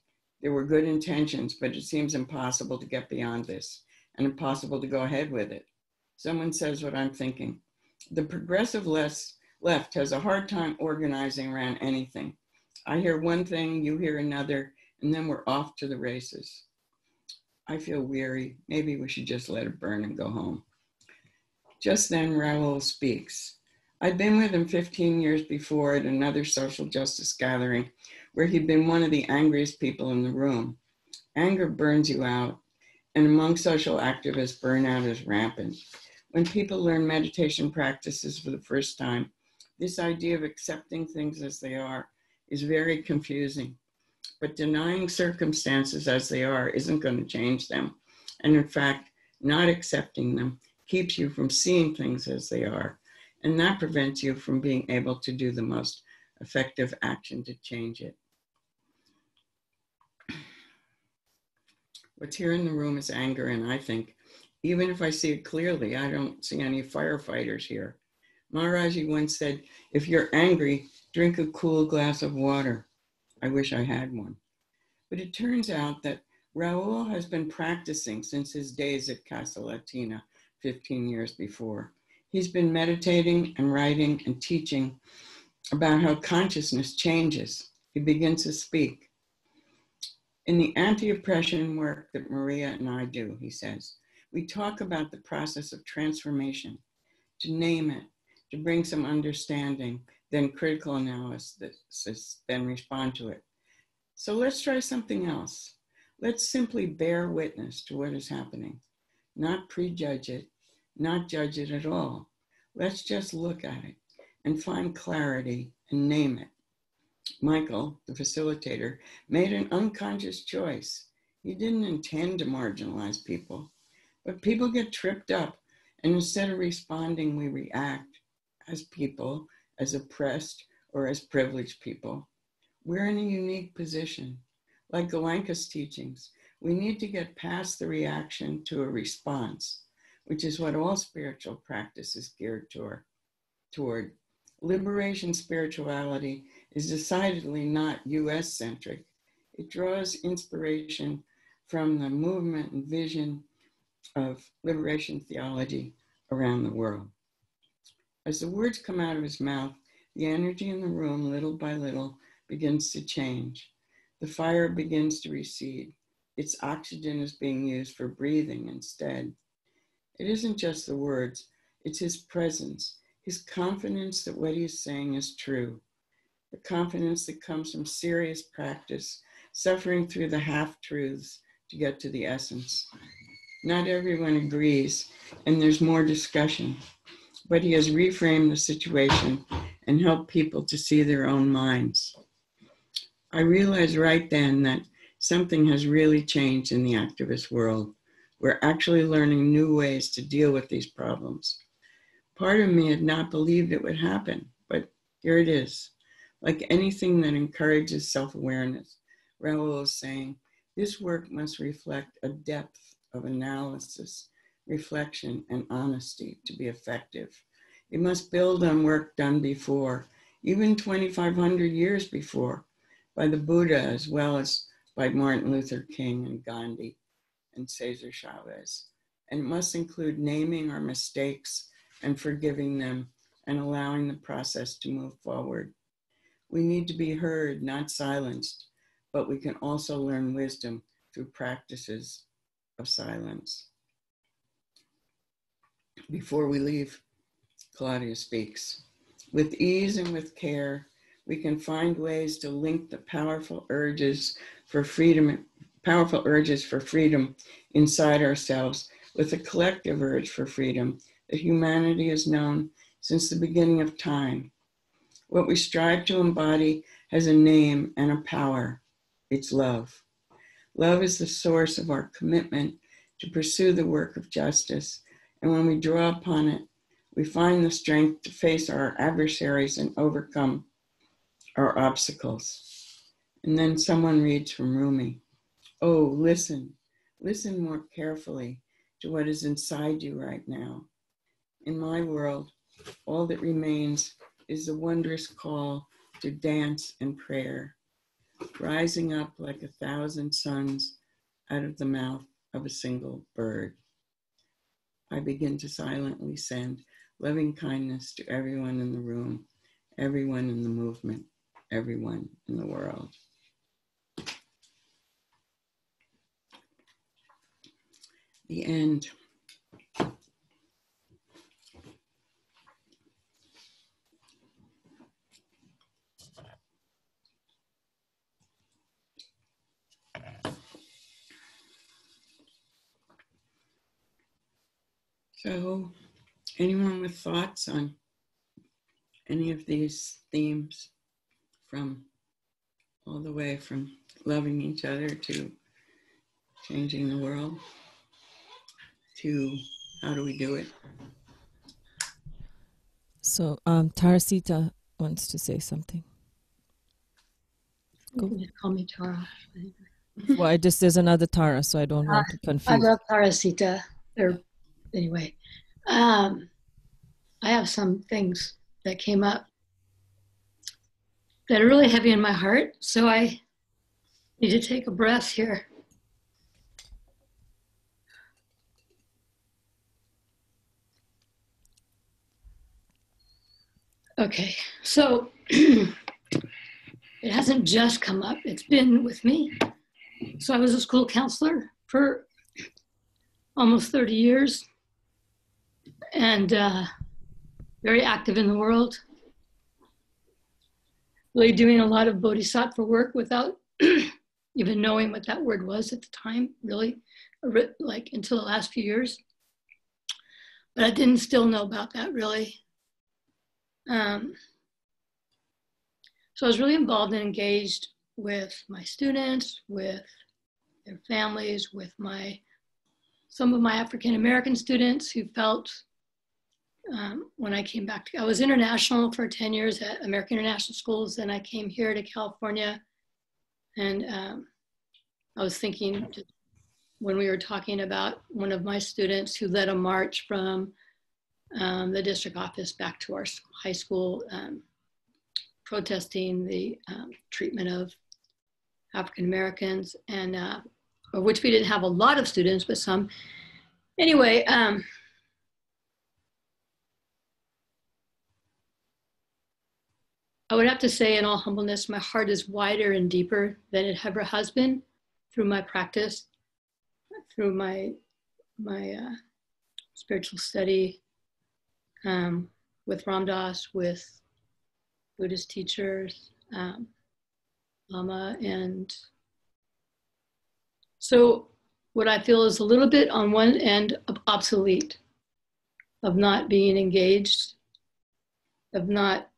There were good intentions, but it seems impossible to get beyond this and impossible to go ahead with it. Someone says what I'm thinking. The progressive left has a hard time organizing around anything. I hear one thing, you hear another, and then we're off to the races. I feel weary. Maybe we should just let it burn and go home. Just then, Raul speaks. I'd been with him 15 years before at another social justice gathering where he'd been one of the angriest people in the room. Anger burns you out, and among social activists, burnout is rampant. When people learn meditation practices for the first time, this idea of accepting things as they are is very confusing. But denying circumstances as they are isn't going to change them. And in fact, not accepting them keeps you from seeing things as they are. And that prevents you from being able to do the most effective action to change it. What's here in the room is anger, and I think, even if I see it clearly, I don't see any firefighters here. Maharaji once said, if you're angry, drink a cool glass of water. I wish I had one. But it turns out that Raul has been practicing since his days at Casa Latina 15 years before. He's been meditating and writing and teaching about how consciousness changes. He begins to speak. In the anti-oppression work that Maria and I do, he says, we talk about the process of transformation, to name it, to bring some understanding, then critical analysis, then respond to it. So let's try something else. Let's simply bear witness to what is happening, not prejudge it, not judge it at all. Let's just look at it and find clarity and name it. Michael, the facilitator, made an unconscious choice. He didn't intend to marginalize people, but people get tripped up, and instead of responding, we react as people, as oppressed or as privileged people. We're in a unique position. Like Goenka's teachings, we need to get past the reaction to a response, which is what all spiritual practice is geared toward. Liberation spirituality is decidedly not US-centric. It draws inspiration from the movement and vision of liberation theology around the world. As the words come out of his mouth, the energy in the room, little by little, begins to change. The fire begins to recede. Its oxygen is being used for breathing instead. It isn't just the words, it's his presence, his confidence that what he's saying is true, the confidence that comes from serious practice, suffering through the half-truths to get to the essence. Not everyone agrees, and there's more discussion, but he has reframed the situation and helped people to see their own minds. I realized right then that something has really changed in the activist world. We're actually learning new ways to deal with these problems. Part of me had not believed it would happen, but here it is. Like anything that encourages self-awareness, Raoul is saying, this work must reflect a depth of analysis, reflection, and honesty to be effective. It must build on work done before, even 2,500 years before, by the Buddha as well as by Martin Luther King and Gandhi and Cesar Chavez. And it must include naming our mistakes and forgiving them and allowing the process to move forward. We need to be heard, not silenced, but we can also learn wisdom through practices of silence. Before we leave, Claudia speaks. With ease and with care, we can find ways to link the powerful urges for freedom inside ourselves with a collective urge for freedom that humanity has known since the beginning of time. What we strive to embody has a name and a power. It's love. Love is the source of our commitment to pursue the work of justice. And when we draw upon it, we find the strength to face our adversaries and overcome our obstacles. And then someone reads from Rumi, oh, listen more carefully to what is inside you right now. In my world, all that remains is the wondrous call to dance and prayer, rising up like 1,000 suns out of the mouth of a single bird. I begin to silently send loving kindness to everyone in the room, everyone in the movement, everyone in the world. The end. So, anyone with thoughts on any of these themes, from all the way from loving each other to changing the world to how do we do it? So Tarasita wants to say something. You can just call me Tara. Well, there's another Tara, so I don't want to confuse. I love Tarasita. Anyway, I have some things that came up that are really heavy in my heart, so I need to take a breath here. Okay, so it hasn't just come up, it's been with me. So I was a school counselor for almost 30 years and very active in the world. Really doing a lot of bodhisattva work without even knowing what that word was at the time, really, like until the last few years. But I didn't still know about that really. So I was really involved and engaged with my students, with their families, with some of my African American students who felt when I came back, I was international for 10 years at American International Schools. Then I came here to California, and I was thinking when we were talking about one of my students who led a march from the district office back to our high school, protesting the treatment of African Americans, and of which we didn't have a lot of students, but some. Anyway, I would have to say in all humbleness, my heart is wider and deeper than it ever has been through my practice, through my spiritual study with Ram Dass, with Buddhist teachers, Lama. And so what I feel is a little bit on one end of obsolete, of not being engaged, of not,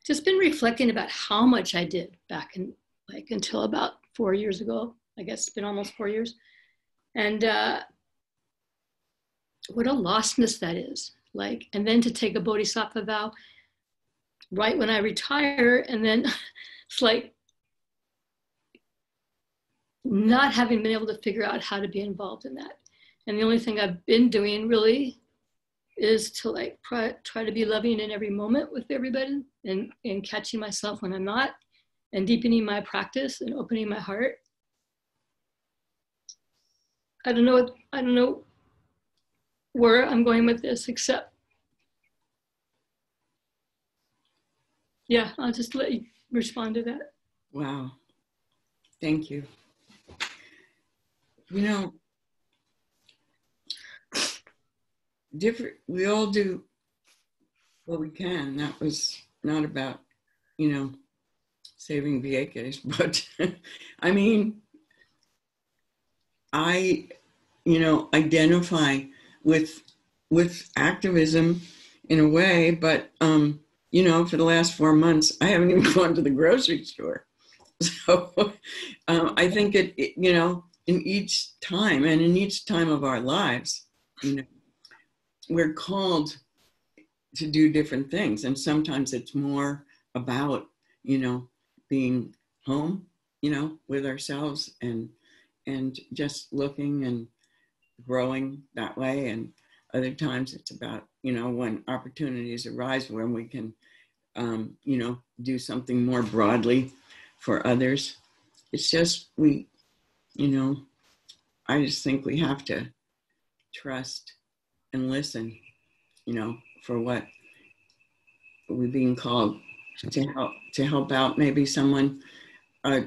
just been reflecting about how much I did back in, like until about 4 years ago. I guess it's been almost 4 years. And what a lostness that is. Like, and then to take a bodhisattva vow right when I retire, and then it's like not having been able to figure out how to be involved in that. And the only thing I've been doing really is to like try to be loving in every moment with everybody, and catching myself when I'm not, and deepening my practice and opening my heart. I don't know where I'm going with this, except, yeah, I'll just let you respond to that. Wow. Thank you. You know, we all do what we can. That was not about, you know, saving VAKs, but I mean, I, you know, identify with activism in a way, but, you know, for the last 4 months, I haven't even gone to the grocery store. So I think you know, in each time and in each time of our lives, you know, we're called to do different things. And sometimes it's more about, you know, being home, you know, with ourselves and just looking and growing that way. And other times it's about, you know, when opportunities arise when we can, you know, do something more broadly for others. It's just, you know, I just think we have to trust and listen, you know, for what we're being called to help out maybe someone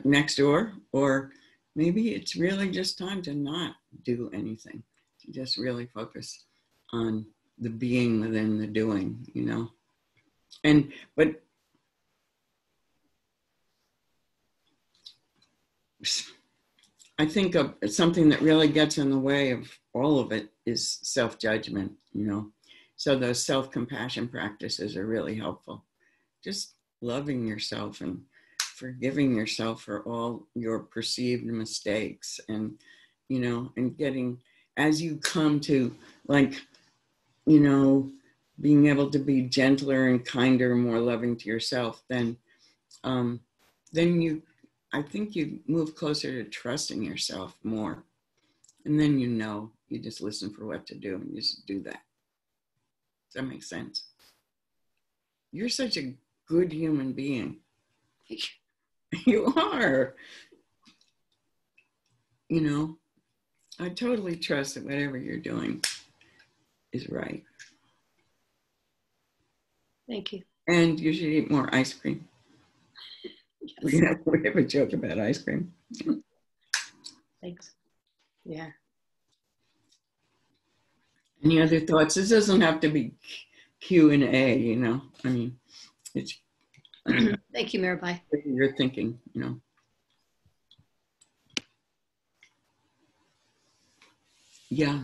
next door, or maybe it's really just time to not do anything, to just really focus on the being within the doing, you know. But I think of something that really gets in the way of all of it is self-judgment, you know. So those self-compassion practices are really helpful. Just loving yourself and forgiving yourself for all your perceived mistakes, and, you know, and getting, as you come to, like, you know, being able to be gentler and kinder and more loving to yourself, then I think you move closer to trusting yourself more. And then, you know, you just listen for what to do and you just do that. Does that make sense? You're such a good human being. You are. You know, I totally trust that whatever you're doing is right. Thank you. And you should eat more ice cream. Yes. We have a joke about ice cream. Thanks. Yeah. Any other thoughts? This doesn't have to be Q&A, you know. I mean, it's Thank you, Mirabai. you're thinking, you know. Yeah.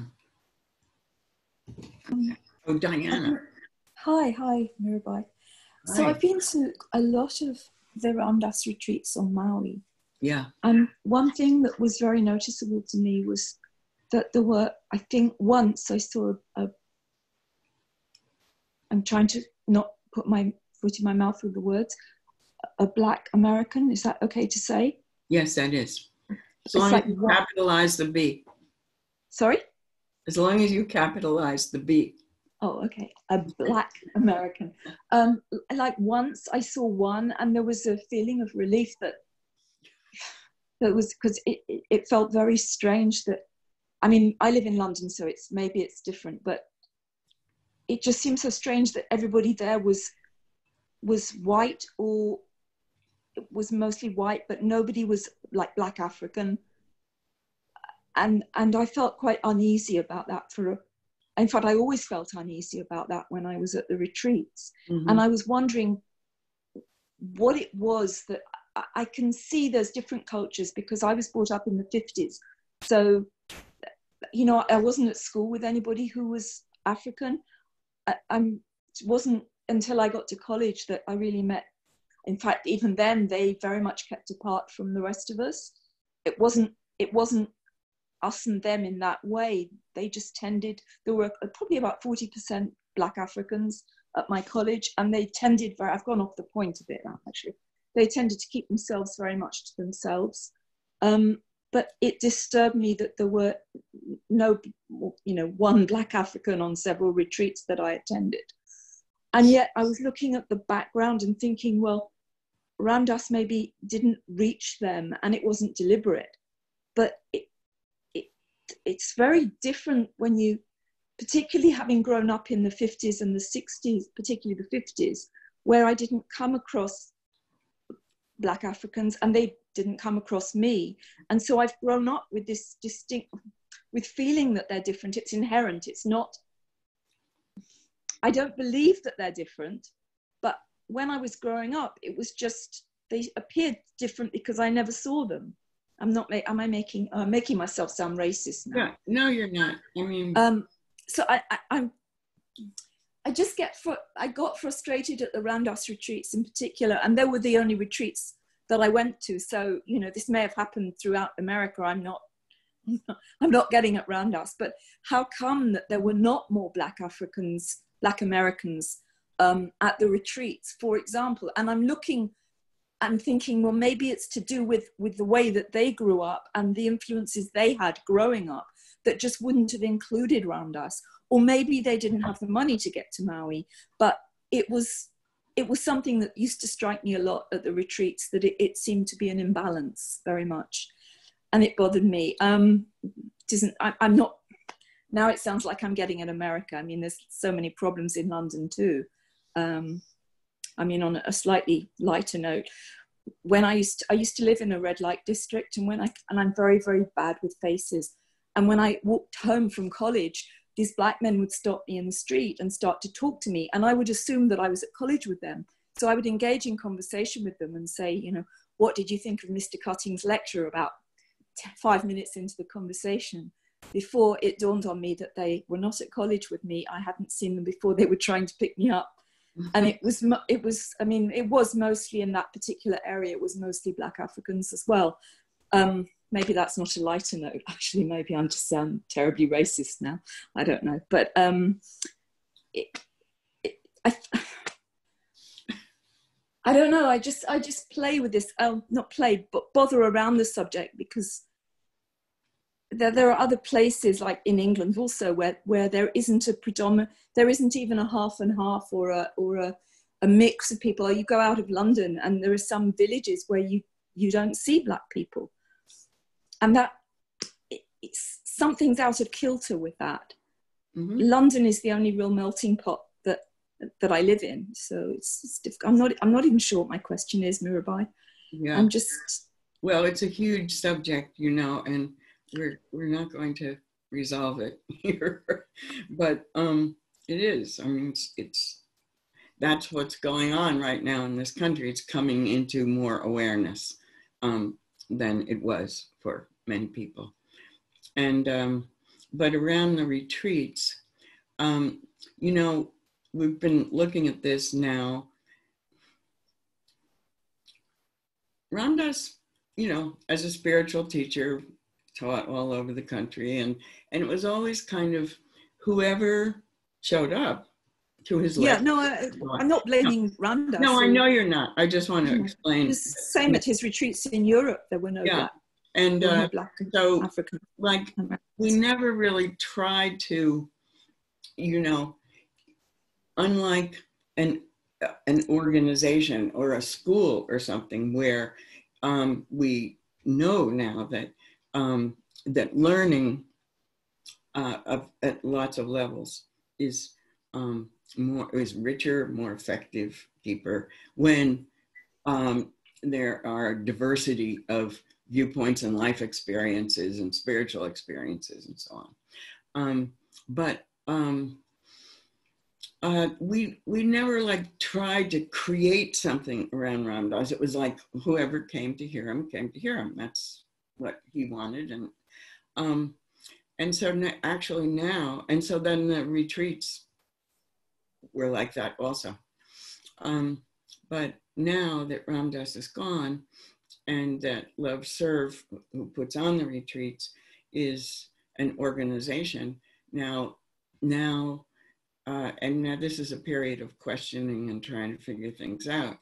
Oh, Diana. Hi, Mirabai. So Hi. I've been to a lot of the Ramdas retreats on Maui. Yeah. And one thing that was very noticeable to me was that there were, I think once I saw I'm trying to not put my foot in my mouth with the words, a Black American. Is that okay to say? Yes, that is. As It's long like as you what? capitalize the B. Sorry? As long as you capitalize the B. Oh, okay. A Black American. Like once I saw one and there was a feeling of relief that was, because it felt very strange that, I mean, I live in London, so maybe it's different, but it just seemed so strange that everybody there was white, or it was mostly white, but nobody was like Black African. And I felt quite uneasy about that in fact, I always felt uneasy about that when I was at the retreats. Mm-hmm. And I was wondering what it was that I can see there's different cultures, because I was brought up in the 50s. So, you know, I wasn't at school with anybody who was African. It wasn't until I got to college that I really met. In fact, even then, they very much kept apart from the rest of us. It wasn't us and them in that way. They just tended, there were probably about 40% Black Africans at my college, and they tended I've gone off the point a bit now, actually. They tended to keep themselves very much to themselves. But it disturbed me that there were no, you know, one Black African on several retreats that I attended. And yet I was looking at the background and thinking, well, Ramdas maybe didn't reach them and it wasn't deliberate. But it's very different when you, particularly having grown up in the 50s and the 60s, particularly the 50s, where I didn't come across Black Africans and they didn't come across me. And so I've grown up with this with feeling that they're different. It's inherent. It's not, I don't believe that they're different, but when I was growing up, it was just, they appeared different because I never saw them. I'm making myself sound racist now? Yeah, no, you're not. I mean, so I got frustrated at the Ramdas retreats in particular, and they were the only retreats that I went to. So, you know, this may have happened throughout America. I'm not getting at Ramdas, but how come that there were not more Black Americans at the retreats, for example? And I'm thinking, well, maybe it's to do with the way that they grew up and the influences they had growing up that just wouldn't have included Ramdas. Or maybe they didn't have the money to get to Maui, but it was something that used to strike me a lot at the retreats, that it seemed to be an imbalance very much. And it bothered me. I'm not, now it sounds like I'm getting at America. I mean, there's so many problems in London too. I mean, on a slightly lighter note, when I used to live in a red light district, and I'm very, very bad with faces. And when I walked home from college, these Black men would stop me in the street and start to talk to me. And I would assume that I was at college with them. So I would engage in conversation with them and say, you know, what did you think of Mr. Cutting's lecture? About 5 minutes into the conversation, before it dawned on me that they were not at college with me. I hadn't seen them before. They were trying to pick me up. And it was mostly in that particular area, it was mostly Black Africans as well. Maybe that's not a lighter note. Actually, maybe I'm just terribly racist now. I don't know. But I don't know. I just play with this, not play, but bother around the subject, because there are other places like in England also where there isn't there isn't even a half and half or a mix of people. Or you go out of London and there are some villages where you don't see Black people. And something's out of kilter with that. Mm-hmm. London is the only real melting pot that I live in. So it's difficult. I'm not even sure what my question is, Mirabai. Yeah. I'm just. Well, it's a huge subject, you know, and we're not going to resolve it here, but it is. I mean, it's that's what's going on right now in this country. It's coming into more awareness than it was for many people. And but around the retreats, you know, we've been looking at this now. Ram Dass, you know, as a spiritual teacher, taught all over the country, and it was always kind of whoever showed up to his lecture. No, I'm not blaming Ram Dass. No, I know you're not. I just want to explain. The same at his retreats in Europe. There were no black. And no black so, African. like, we never really tried to, you know, unlike an organization or a school or something where we know now that that learning at lots of levels is richer, more effective, deeper when there are diversity of viewpoints and life experiences and spiritual experiences and so on. But we never like tried to create something around Ram Dass. It was like whoever came to hear him came to hear him. That's what he wanted, and so actually now, and so then the retreats were like that also. But now that Ram Dass is gone, and that Love Serve, who puts on the retreats, is an organization now. And now this is a period of questioning and trying to figure things out.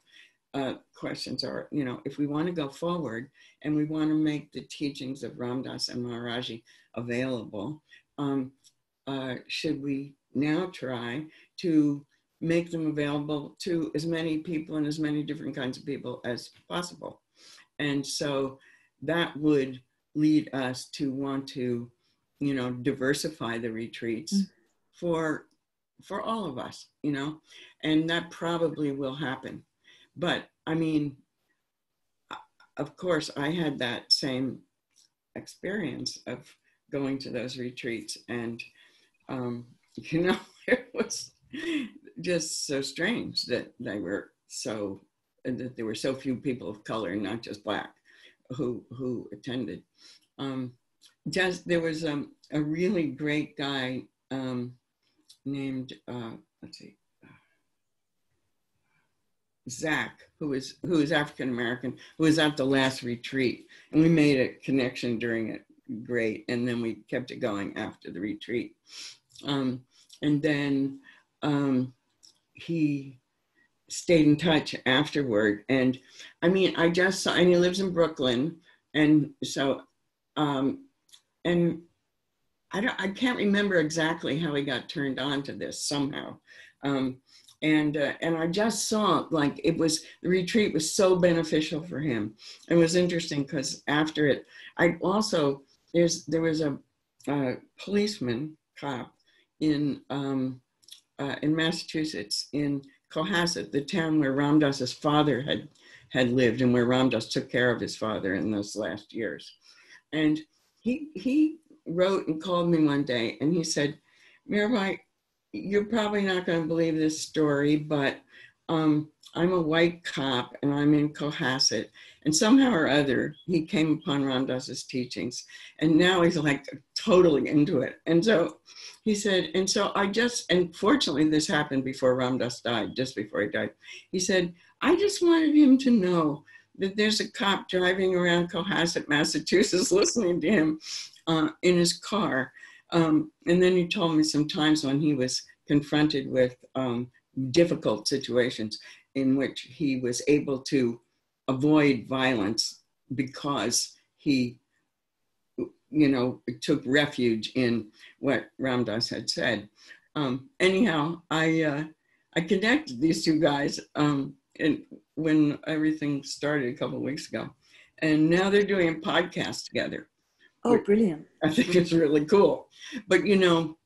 Questions are, you know, if we want to go forward and we want to make the teachings of Ram Dass and Maharaji available, should we now try to make them available to as many people and as many different kinds of people as possible? And so that would lead us to want to, you know, diversify the retreats for all of us, you know, and that probably will happen. But I mean, of course, I had that same experience of going to those retreats, and you know, it was just so strange that there were so few people of color, not just Black, who attended. There was a really great guy named let's see, Zach, who is African American, who was at the last retreat, and we made a connection during it. Great, and then we kept it going after the retreat, and then he stayed in touch afterward. And I mean, I just saw, and he lives in Brooklyn, and so and I can't remember exactly how he got turned on to this somehow. And I just saw, like, the retreat was so beneficial for him. It was interesting because after it, there was a policeman cop in Massachusetts, in Cohasset, the town where Ram Dass's father had lived and where Ram Dass took care of his father in those last years. And he wrote and called me one day, and he said, Mirabai, you're probably not going to believe this story, but I'm a white cop and I'm in Cohasset, and somehow or other he came upon Ram Dass's teachings, and now he's like totally into it. And so he said, and fortunately this happened before Ram Dass died, just before he died. He said, I just wanted him to know that there's a cop driving around Cohasset, Massachusetts, listening to him in his car. And then he told me some times when he was confronted with difficult situations in which he was able to avoid violence because he, you know, took refuge in what Ram Dass had said. Anyhow, I connected these two guys when everything started a couple of weeks ago, and now they're doing a podcast together. Oh, brilliant. I think it's really cool. But, you know,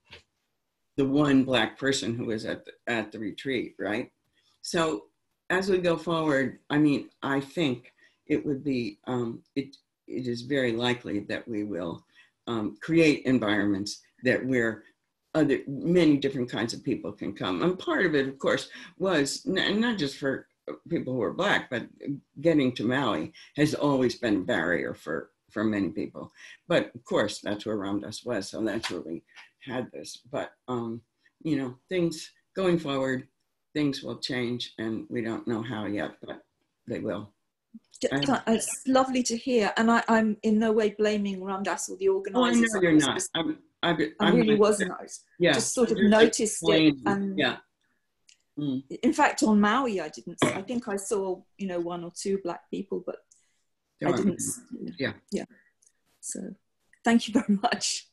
the one Black person who was at the retreat, right? So as we go forward, I mean, I think it would be, it is very likely that we will create environments that where many different kinds of people can come. And part of it, of course, was not just for people who are Black, but getting to Maui has always been a barrier for many people. But of course, that's where Ramdas was, so that's where we had this. But, you know, things going forward, things will change, and we don't know how yet, but they will. It's lovely to hear, and I'm in no way blaming Ramdas or the organisers. Oh, I know you're not. I really wasn't. I just sort of noticed it, and in fact, on Maui, I didn't. I think I saw, you know, 1 or 2 Black people, but I didn't. Yeah. Yeah. So, thank you very much.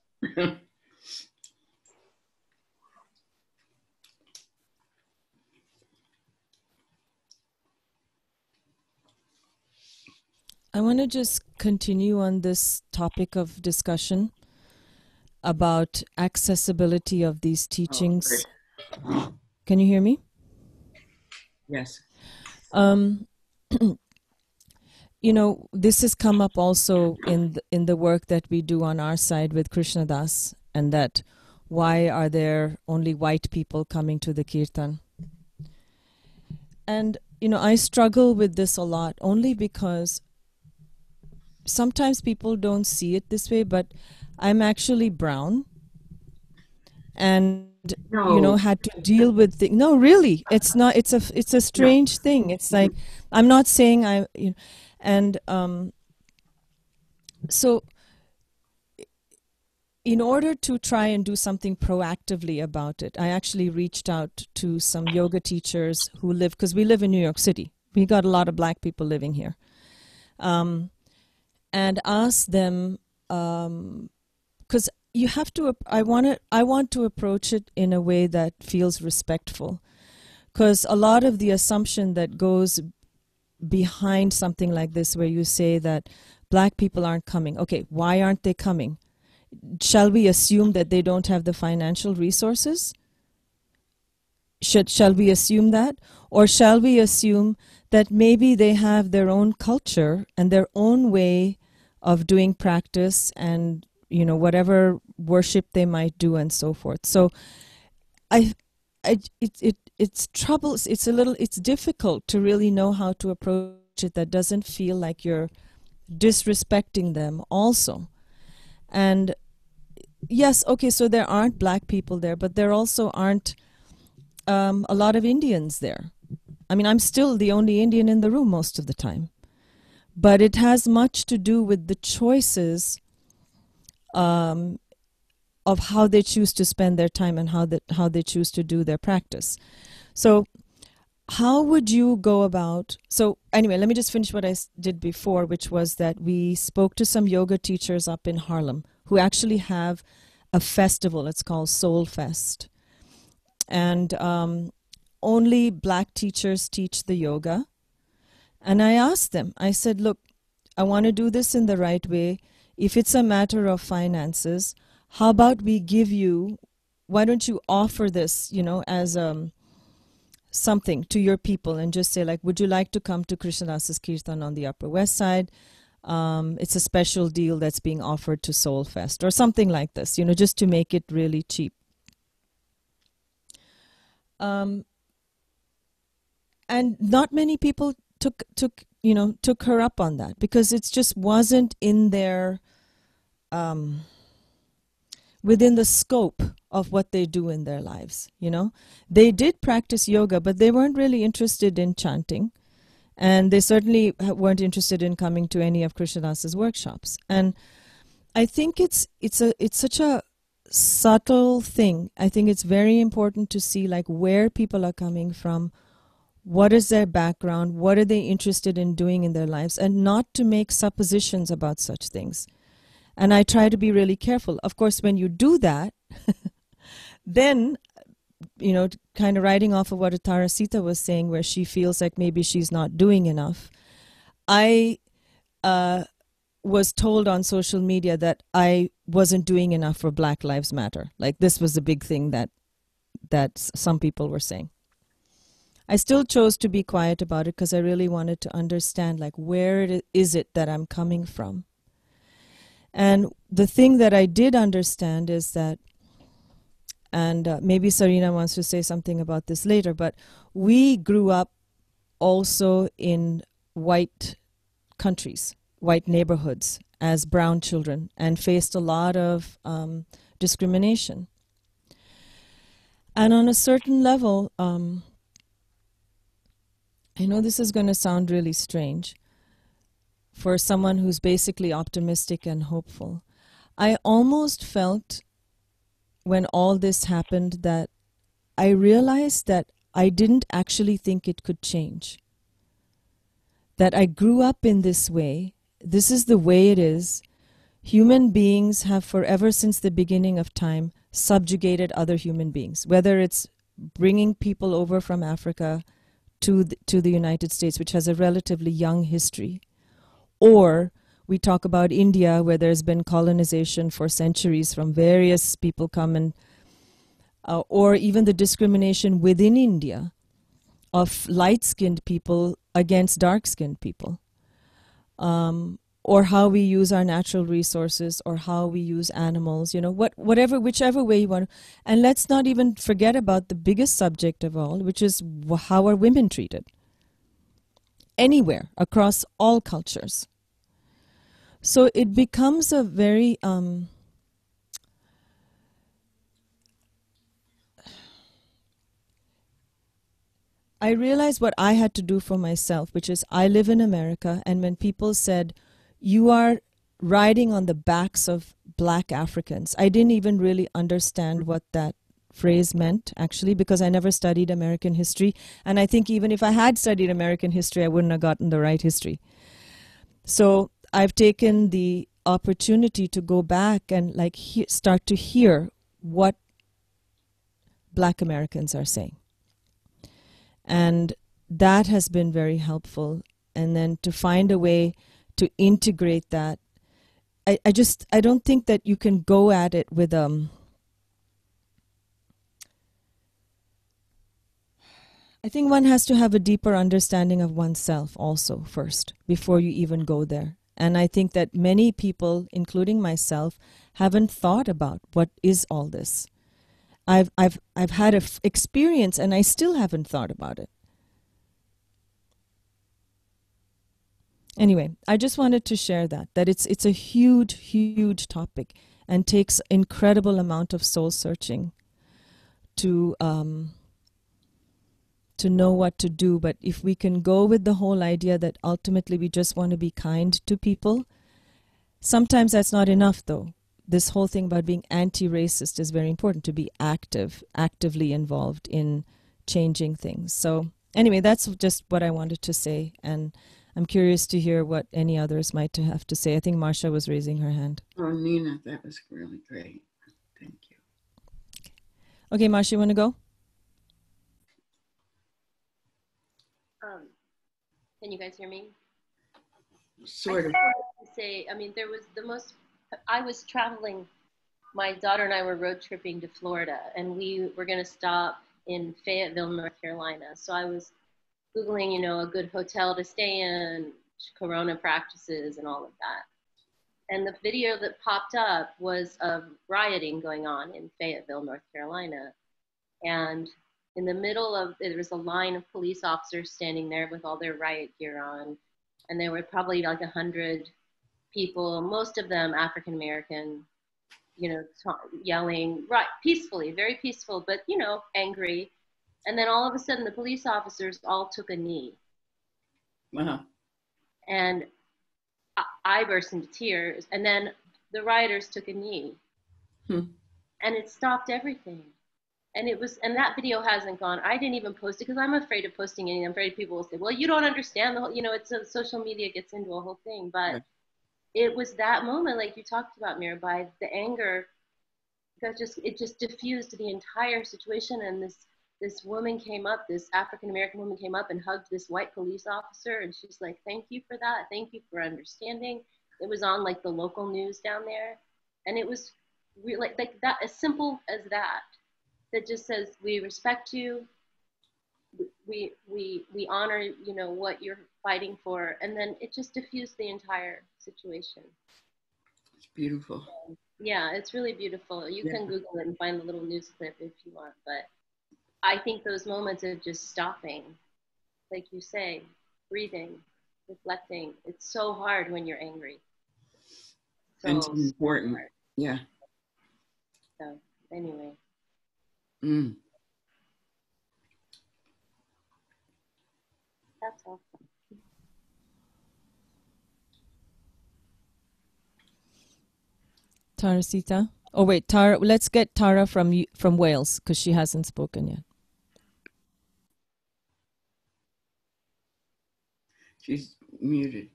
I want to just continue on this topic of discussion about accessibility of these teachings. Can you hear me? Yes. You know, this has come up also in the work that we do on our side with Krishna Das, and that why are there only white people coming to the kirtan? And, you know, I struggle with this a lot only because sometimes people don't see it this way, but I'm actually brown and you know, had to deal with things. No, really, it's not. It's a strange thing. It's like, I'm not saying I, you know, and so in order to try and do something proactively about it, I actually reached out to some yoga teachers who live, because we live in New York City. We got a lot of Black people living here. And ask them, because you have to, I want to approach it in a way that feels respectful, because a lot of the assumption that goes behind something like this, where you say that Black people aren't coming. Okay, why aren't they coming? Shall we assume that they don't have the financial resources? Shall we assume that? Or shall we assume that maybe they have their own culture and their own way of doing practice and, you know, whatever worship they might do and so forth. So it's troubles. It's difficult to really know how to approach it that doesn't feel like you're disrespecting them also. And yes, okay, so there aren't Black people there, but there also aren't a lot of Indians there. I mean, I'm still the only Indian in the room most of the time. But it has much to do with the choices of how they choose to spend their time and how they choose to do their practice. So how would you go about, so anyway, let me just finish what I did before, which was that we spoke to some yoga teachers up in Harlem who actually have a festival. It's called Soul Fest. And only Black teachers teach the yoga. And I asked them, I said, look, I want to do this in the right way. If it's a matter of finances, how about we give you, why don't you offer this, you know, as something to your people and just say, like, would you like to come to Krishnadas's Kirtan on the Upper West Side? It's a special deal that's being offered to Soul Fest or something like this, you know, just to make it really cheap. And not many people took her up on that, because it just wasn't in their within the scope of what they do in their lives. You know, they did practice yoga, but they weren't really interested in chanting, and they certainly weren't interested in coming to any of Krishnadasa's workshops. And I think it's such a subtle thing. I think it's very important to see, like, where people are coming from. What is their background? What are they interested in doing in their lives? And not to make suppositions about such things. And I try to be really careful. Of course, when you do that, then, you know, kind of riding off of what Tarasita was saying, where she feels like maybe she's not doing enough. I was told on social media that I wasn't doing enough for Black Lives Matter. Like, this was a big thing that that some people were saying. I still chose to be quiet about it because I really wanted to understand, like, where is it that I'm coming from? And the thing that I did understand is that, and maybe Sarina wants to say something about this later, but we grew up also in white countries, white neighborhoods as brown children, and faced a lot of discrimination. And on a certain level, I know this is going to sound really strange for someone who's basically optimistic and hopeful. I almost felt when all this happened that I realized that I didn't actually think it could change. That I grew up in this way. This is the way it is. Human beings have forever since the beginning of time subjugated other human beings, whether it's bringing people over from Africa to the United States, which has a relatively young history, or we talk about India, where there's been colonization for centuries from various people come and, or even the discrimination within India of light-skinned people against dark-skinned people, or how we use our natural resources, or how we use animals, you know, whichever way you want. And let's not even forget about the biggest subject of all, which is how are women treated anywhere across all cultures. So it becomes a very I realized what I had to do for myself, which is I live in America, and when people said, you are riding on the backs of Black Africans, I didn't even really understand what that phrase meant, actually, because I never studied American history. And I think even if I had studied American history, I wouldn't have gotten the right history. So I've taken the opportunity to go back and like start to hear what Black Americans are saying. And that has been very helpful. And then to find a way to integrate that, I don't think that you can go at it with I think one has to have a deeper understanding of oneself also first before you even go there. And I think that many people, including myself, haven't thought about what is all this. I've had an experience and I still haven't thought about it. Anyway, I just wanted to share that it's a huge, huge topic and takes incredible amount of soul searching to know what to do. But if we can go with the whole idea that ultimately we just want to be kind to people, sometimes that's not enough though. This whole thing about being anti-racist is very important, to be actively involved in changing things. So anyway, that's just what I wanted to say, and I'm curious to hear what any others might have to say. I think Marsha was raising her hand. Oh, Nina, that was really great. Thank you. Okay, Marsha, you want to go? Can you guys hear me? Sort of. I wanted to say, I mean, there was I was traveling, my daughter and I were road tripping to Florida, and we were going to stop in Fayetteville, North Carolina. So I was Googling, you know, a good hotel to stay in, Corona practices and all of that. And the video that popped up was of rioting going on in Fayetteville, North Carolina. And in the middle of, there was a line of police officers standing there with all their riot gear on. And there were probably like 100 people, most of them African-American, you know, yelling, right, peacefully, very peaceful, but, you know, angry. And then all of a sudden the police officers all took a knee. Wow. And I burst into tears. And then the rioters took a knee. And it stopped everything. And it was, and that video hasn't gone. I didn't even post it because I'm afraid of posting anything. I'm afraid people will say, well, you don't understand the whole, you know, it's a, social media gets into a whole thing. But it was that moment, like you talked about, Mirabai, the anger that it just diffused the entire situation. And this woman came up, this African-American woman came up and hugged this white police officer. And she's like, thank you for that. Thank you for understanding. It was on like the local news down there. And it was really like that, as simple as that. that just says, we respect you, we honor, you know, what you're fighting for, and then it just diffused the entire situation. It's beautiful. Yeah, it's really beautiful. You Yeah. can Google it and find the little news clip if you want, but I think those moments of just stopping, like you say, breathing, reflecting, it's so hard when you're angry. And it's So important. hard. Yeah. So anyway. Mm. That's all. Tarasita. Oh wait, Tara. Let's get Tara from Wales because she hasn't spoken yet. She's muted.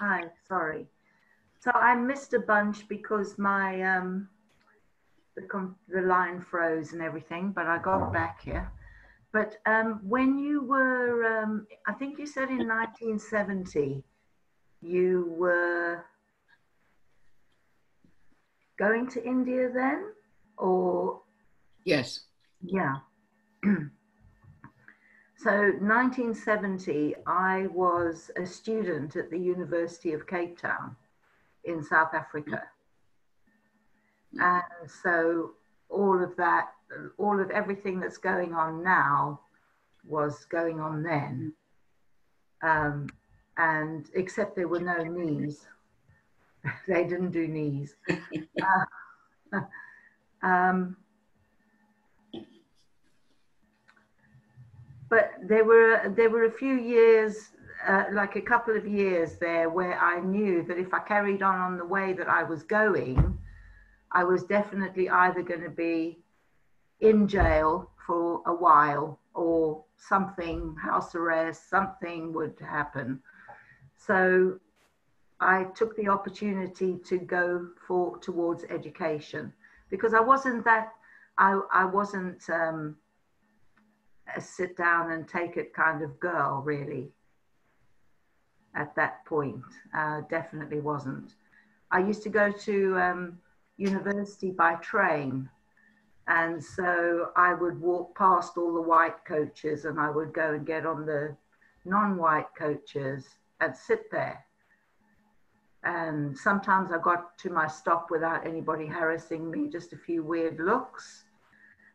Hi, sorry. So I missed a bunch because my the line froze and everything, but I got back here. But when you were, I think you said in 1970, you were going to India then, or? Yes. Yeah. So 1970, I was a student at the University of Cape Town in South Africa. And so all of that, all of everything that's going on now was going on then. And except there were no knees. They didn't do knees. But there were a few years, like a couple of years there, where I knew that if I carried on the way that I was going, I was definitely either going to be in jail for a while or something, house arrest, something would happen. So I took the opportunity to go towards education because I wasn't I wasn't a sit down and take it kind of girl really at that point. Definitely wasn't. I used to go to university by train, and so I would walk past all the white coaches and I would go and get on the non-white coaches and sit there. And sometimes I got to my stop without anybody harassing me, just a few weird looks.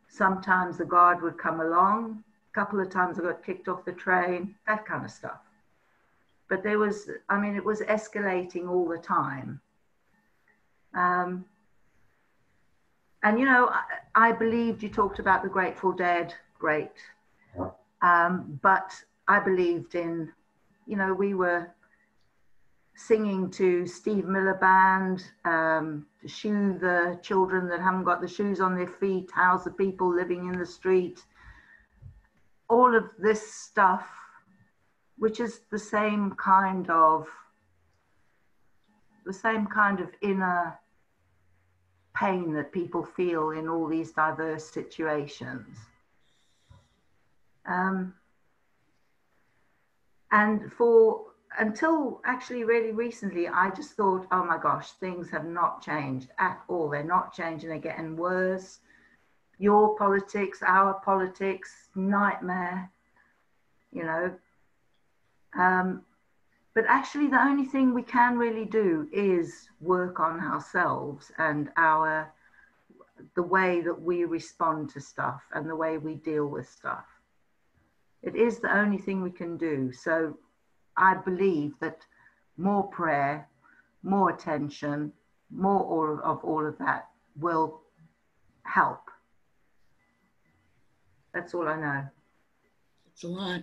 Sometimes the guard would come along. A couple of times I got kicked off the train, that kind of stuff. But there was, I mean, it was escalating all the time. And, you know, I believed, you talked about the Grateful Dead, great. But I believed in, you know, we were singing to Steve Miller Band, to shoe the children that haven't got the shoes on their feet, house the people living in the street. All of this stuff, which is the same kind of inner pain that people feel in all these diverse situations. And until actually really recently, I just thought, oh my gosh, things have not changed at all. They're not changing, they're getting worse. Your politics, our politics, nightmare, you know. But actually the only thing we can really do is work on ourselves and the way that we respond to stuff and the way we deal with stuff. It is the only thing we can do. So I believe that more prayer, more attention, more of all of that will help. That's all I know. It's a lot.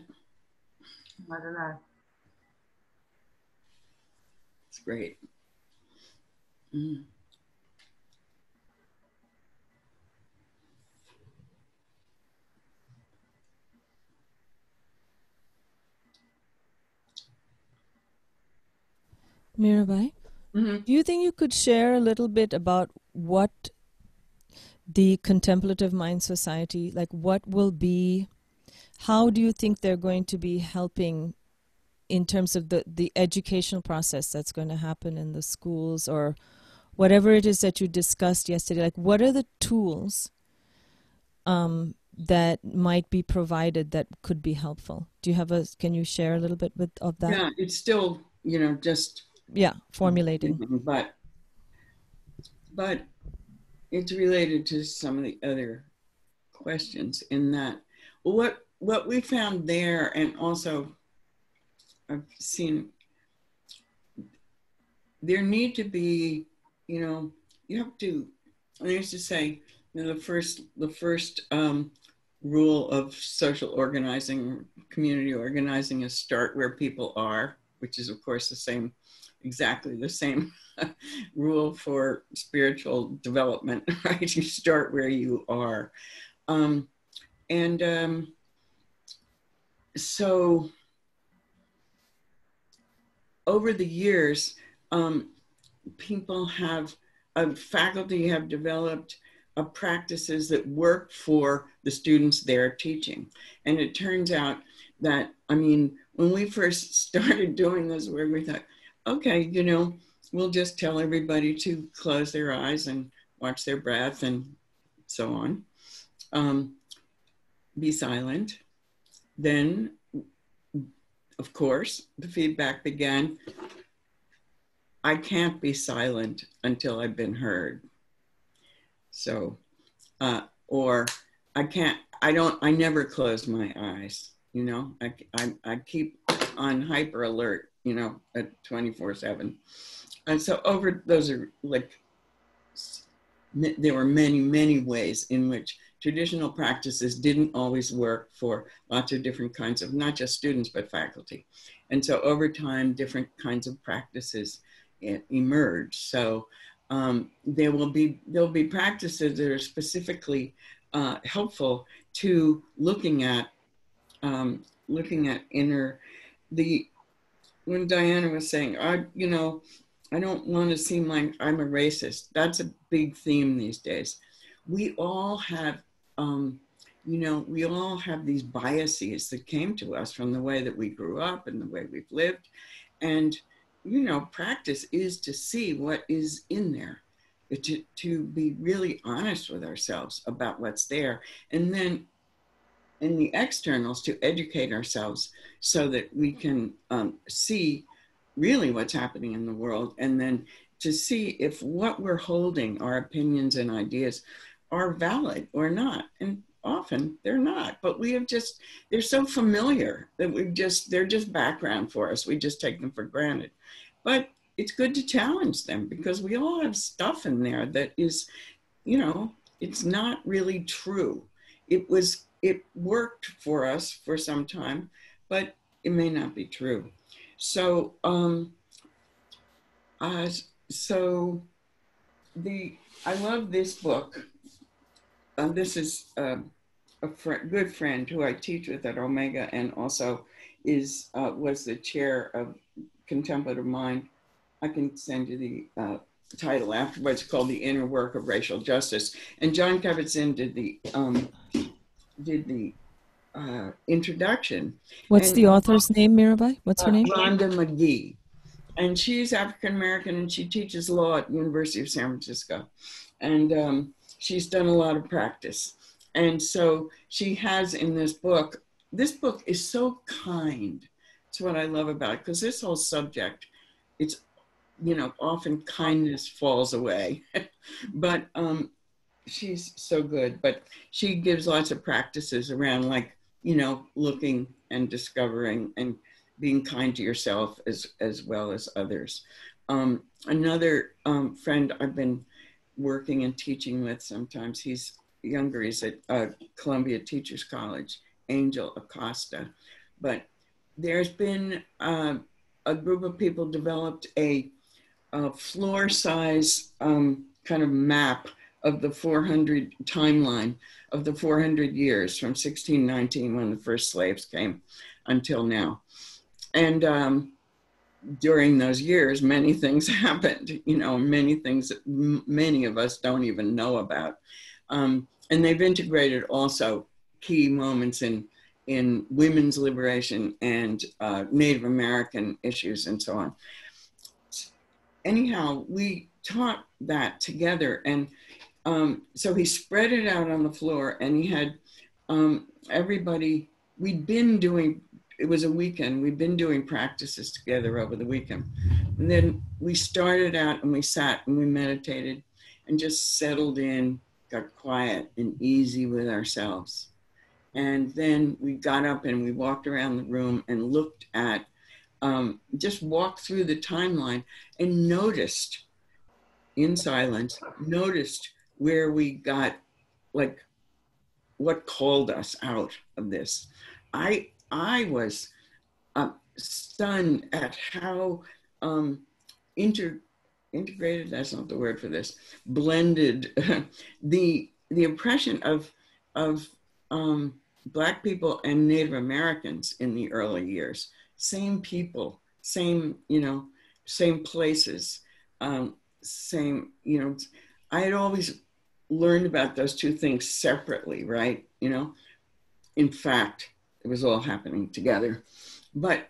I don't know. It's great. Mm. Mirabai, do you think you could share a little bit about what the Contemplative Mind Society, like what will be, how do you think they're going to be helping in terms of the educational process that's going to happen in the schools, or whatever it is that you discussed yesterday, like what are the tools that might be provided that could be helpful? Do you have can you share a little bit of that? Yeah, it's still, just. Yeah, formulating. But it's related to some of the other questions in that what we found there, and also I've seen there need to be, you have to, I used to say, the first rule of social organizing, community organizing is start where people are, which is of course exactly the same rule for spiritual development, right? You start where you are. So over the years, faculty have developed practices that work for the students they're teaching. And it turns out that, when we first started doing this work, we thought, okay, we'll just tell everybody to close their eyes and watch their breath and so on. Be silent. Then, of course, the feedback began, I can't be silent until I've been heard. So, or I never close my eyes, I keep on hyper alert, at 24/7. And so those are there were many, many ways in which traditional practices didn't always work for lots of different kinds of, not just students, but faculty. And so over time, different kinds of practices emerge. So there'll be practices that are specifically helpful to looking at when Diana was saying, I don't want to seem like I'm a racist. That's a big theme these days. We all have, we all have these biases that came to us from the way that we grew up and the way we've lived. And, practice is to see what is in there, to be really honest with ourselves about what's there. And then in the externals, to educate ourselves so that we can see really what's happening in the world, and then to see if what we're holding, our opinions and ideas, are valid or not. And often they're not, but they're so familiar that they're just background for us. We just take them for granted. But it's good to challenge them, because we all have stuff in there that is, it's not really true. It worked for us for some time, but it may not be true. So, I love this book. This is a good friend who I teach with at Omega, and also was the chair of Contemplative Mind. I can send you the title afterwards, called The Inner Work of Racial Justice. And John Kabat-Zinn did the introduction. What's the author's name, Mirabai? What's her name? Rhonda McGee. And she's African-American, and she teaches law at the University of San Francisco. And she's done a lot of practice. And so she has in this book is so kind. It's what I love about it, because this whole subject, it's, often kindness falls away. But she's so good. But she gives lots of practices around, looking and discovering and being kind to yourself as well as others. Another friend I've been working and teaching with sometimes, he's younger, he's at Columbia Teachers College, Angel Acosta. But there's been a group of people developed a floor size kind of map of the 400 timeline of the 400 years from 1619, when the first slaves came, until now. And during those years, many things happened, many things that many of us don't even know about. And they've integrated also key moments in women's liberation and Native American issues and so on. Anyhow, we taught that together. And so he spread it out on the floor, and he had everybody, it was a weekend, we'd been doing practices together over the weekend. And then we started out and we sat and we meditated and just settled in, got quiet and easy with ourselves. And then we got up and we walked around the room and looked at, just walked through the timeline and noticed in silence, noticed where we got, like, what called us out of this. I was stunned at how integrated, that's not the word for this, blended the impression of Black people and Native Americans in the early years. Same people, same, same places, same, I had always learned about those two things separately, right? In fact, it was all happening together. But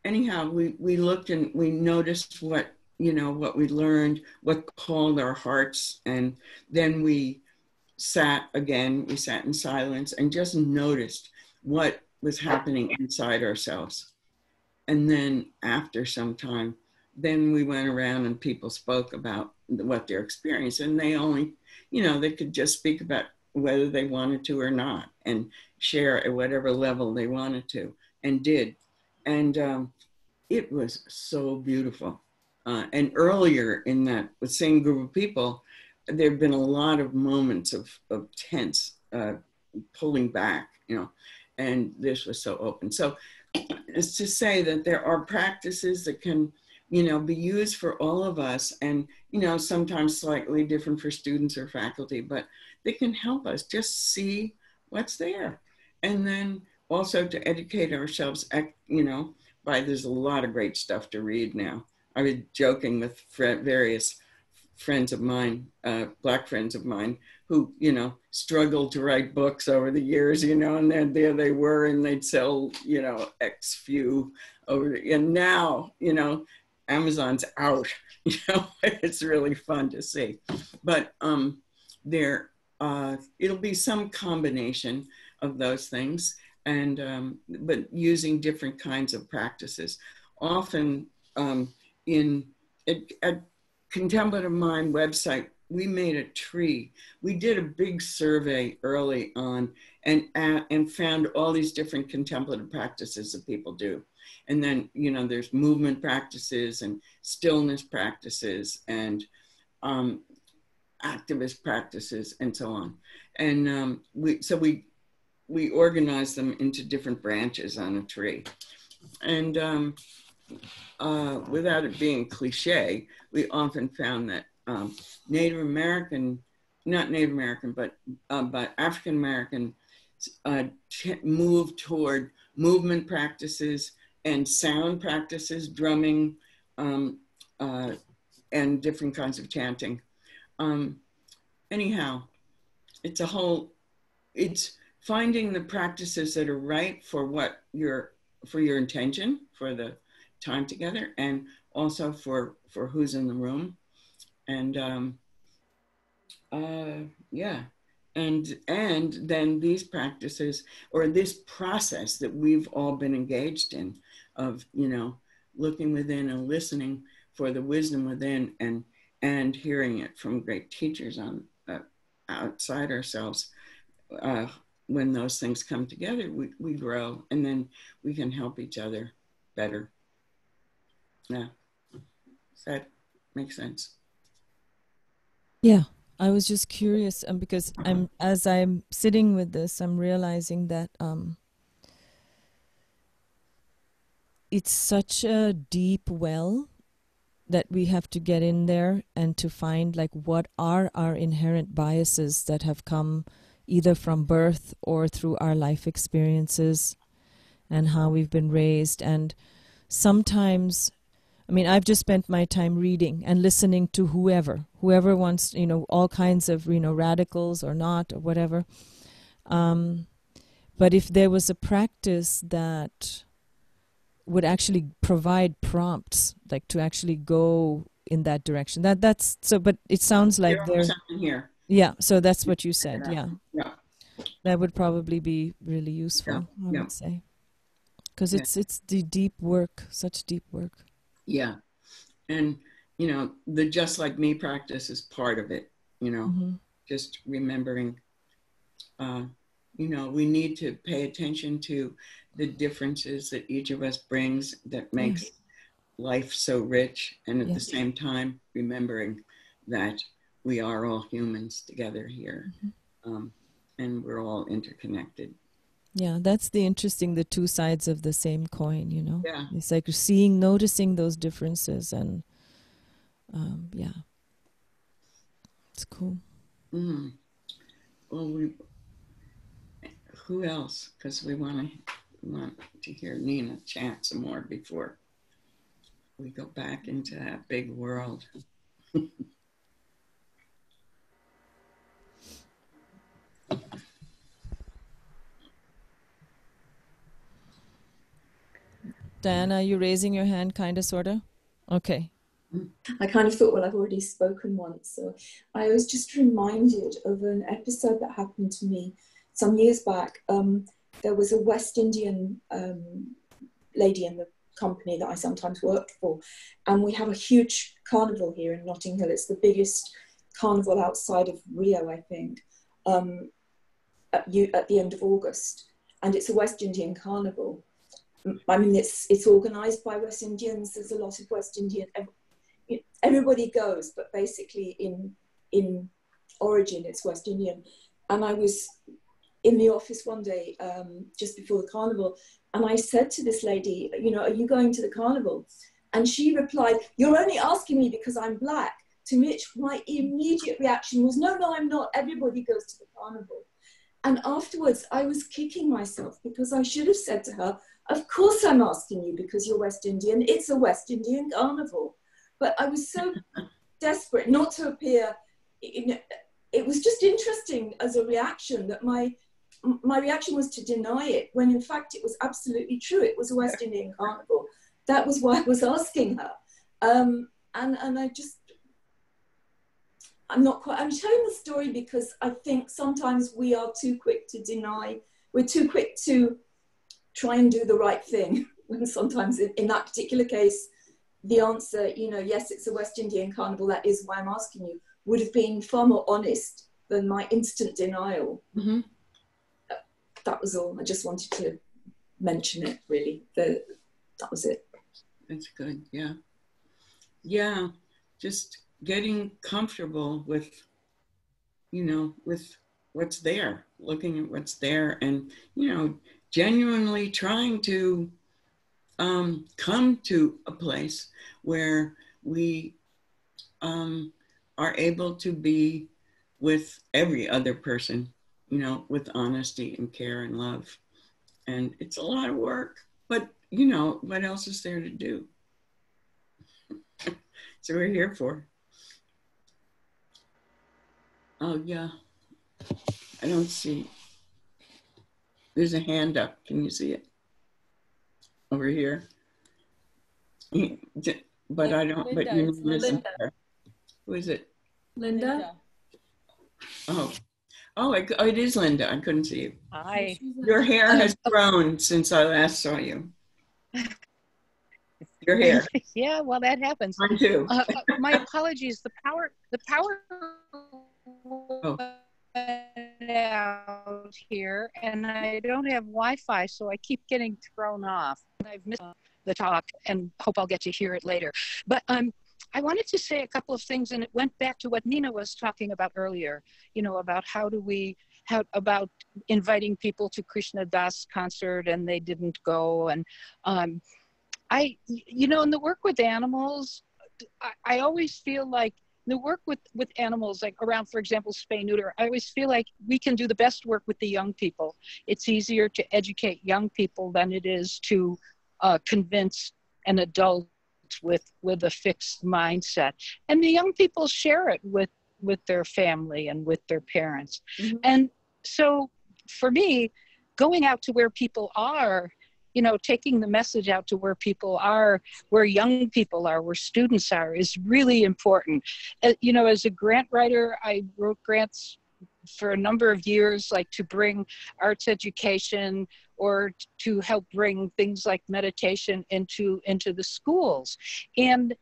anyhow, we looked and we noticed what we learned, what called our hearts. And then we sat in silence and just noticed what was happening inside ourselves. And then after some time, then we went around and people spoke about what their experience, and they only, they could just speak about whether they wanted to or not, and share at whatever level they wanted to, and did. And it was so beautiful. And earlier in that, the same group of people, there have been a lot of moments of tense, pulling back, and this was so open. So it's to say that there are practices that can, be used for all of us, and, sometimes slightly different for students or faculty, but they can help us just see what's there. And then also to educate ourselves, there's a lot of great stuff to read now. I was joking with various friends of mine, Black friends of mine, who, struggled to write books over the years, and then there they were, and they'd sell, X few and now, Amazon's out, it's really fun to see. But it'll be some combination of those things, and but using different kinds of practices. Often at Contemplative Mind website, we made a tree. We did a big survey early on and found all these different contemplative practices that people do. And then, there's movement practices and stillness practices and activist practices and so on. And we organized them into different branches on a tree. And without it being cliche, we often found that Native American, not Native American, but African American move toward movement practices and sound practices, drumming, and different kinds of chanting. Anyhow, it's finding the practices that are right for your intention for the time together, and also for who's in the room. And yeah, and then these practices, or this process that we've all been engaged in, of looking within and listening for the wisdom within, and hearing it from great teachers on outside ourselves. When those things come together, we grow, and then we can help each other better. Yeah, does that make sense? Yeah, I was just curious, because as I'm sitting with this, I'm realizing that it's such a deep well that we have to get in there and to find, like, what are our inherent biases that have come either from birth or through our life experiences and how we've been raised. And sometimes, I've just spent my time reading and listening to whoever wants, all kinds of, radicals or not, or whatever. But if there was a practice that would actually provide prompts, like to actually go in that direction. That's so, but it sounds like There are they're, some here. yeah, so that's what you said. Yeah. Yeah. That would probably be really useful, I would say. Because it's the deep work, such deep work. Yeah. And, you know, the Just Like Me practice is part of it, you know, just remembering, you know, we need to pay attention to the differences that each of us brings that makes life so rich. And at the same time, remembering that we are all humans together here. And we're all interconnected. Yeah, that's the two sides of the same coin, you know. Yeah. It's like noticing those differences, and yeah, it's cool. Well, who else? Because we want to hear Nina chant some more before we go back into that big world. Diana, are you raising your hand, kind of, sort of? Okay. I kind of thought, well, I've already spoken once. So I was just reminded of an episode that happened to me some years back. There was a West Indian lady in the company that I sometimes worked for. And we have a huge carnival here in Notting Hill. It's the biggest carnival outside of Rio, I think, at the end of August. And it's a West Indian carnival. I mean, it's organized by West Indians. There's a lot of West Indian, everybody goes, but basically in origin, it's West Indian. And I was in the office one day, just before the carnival, and I said to this lady, you know, are you going to the carnival? And she replied, you're only asking me because I'm black. To which my immediate reaction was, no, I'm not. Everybody goes to the carnival. And afterwards, I was kicking myself because I should have said to her, of course I'm asking you because you're West Indian. It's a West Indian carnival. But I was so desperate not to appear, it was just interesting as a reaction that my reaction was to deny it, when in fact it was absolutely true. It was a West Indian carnival. That was why I was asking her. And I'm telling the story because I think sometimes we are too quick to deny, we're too quick to try and do the right thing, when sometimes in that particular case, the answer, you know, yes, it's a West Indian carnival, that is why I'm asking you, would have been far more honest than my instant denial. That was all. I just wanted to mention it, really. That was it. That's good, yeah. Yeah, just getting comfortable with, you know, with what's there, looking at what's there, and, you know, genuinely trying to come to a place where we are able to be with every other person, you know, with honesty and care and love. And it's a lot of work, but, you know, what else is there to do? So we're here for. Oh, yeah. I don't see. There's a hand up. Can you see it? Over here. But I don't, Linda, but you it's listen Linda. to her. Who is it? Linda? Oh, it is Linda. I couldn't see you. Hi. Your hair has grown since I last saw you. Your hair. Yeah, well, that happens. Mine too. My apologies. The power went out here, and I don't have Wi-Fi, so I keep getting thrown off. I've missed the talk, and hope I'll get to hear it later. But I wanted to say a couple of things, and it went back to what Nina was talking about earlier. You know, about about inviting people to Krishna Das concert, and they didn't go, and you know, in the work with animals, I always feel like the work with animals, like around, for example, spay neuter, I always feel like we can do the best work with the young people. It's easier to educate young people than it is to convince an adult with a fixed mindset. And the young people share it with their family and with their parents. And so for me, going out to where people are you know, taking the message out to where people are, where young people are, where students are, is really important. You know, as a grant writer, I wrote grants for a number of years, like to bring arts education or to help bring things like meditation into the schools. And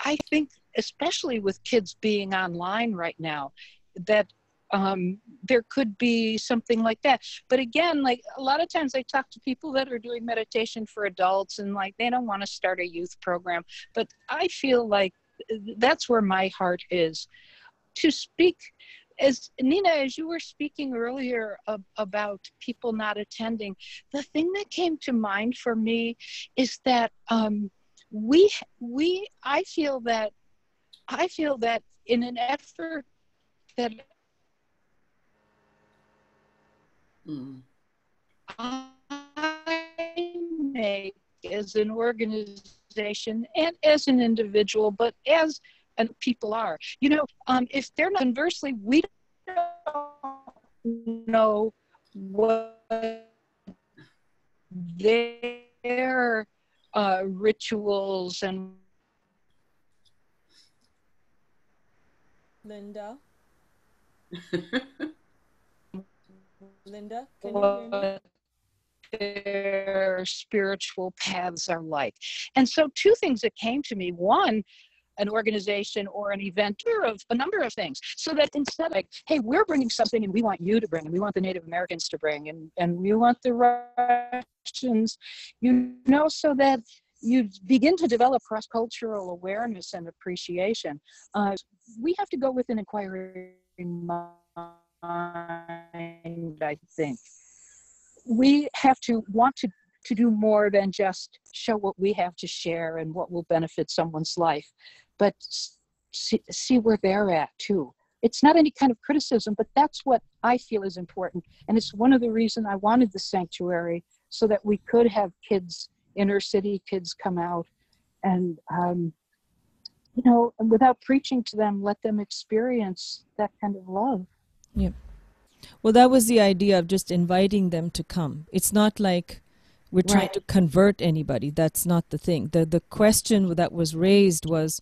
I think, especially with kids being online right now, that there could be something like that. But again, like a lot of times I talk to people that are doing meditation for adults and like they don't want to start a youth program. But I feel like that's where my heart is, to speak. As Nina, as you were speaking earlier about people not attending, the thing that came to mind for me is that I feel that in an effort that I make as an organization and as an individual, but as and people are, you know, if they're not, conversely, we don't know what their rituals and Linda, Linda, can you hear me? Their spiritual paths are like. And so two things that came to me: one, an organization or an event of a number of things, so that instead of like, hey, we're bringing something and we want you to bring, and we want the Native Americans to bring, and we want the Russians, you know, so that you begin to develop cross-cultural awareness and appreciation. We have to go with an inquiring mind, I think. We have to want to do more than just show what we have to share and what will benefit someone's life, but see where they're at too. It's not any kind of criticism, but that's what I feel is important. And it's one of the reasons I wanted the sanctuary, so that we could have kids, inner city kids, come out and, you know, without preaching to them, let them experience that kind of love. Yeah. Well, that was the idea of just inviting them to come. It's not like we're trying to convert anybody. That's not the thing. The question that was raised was,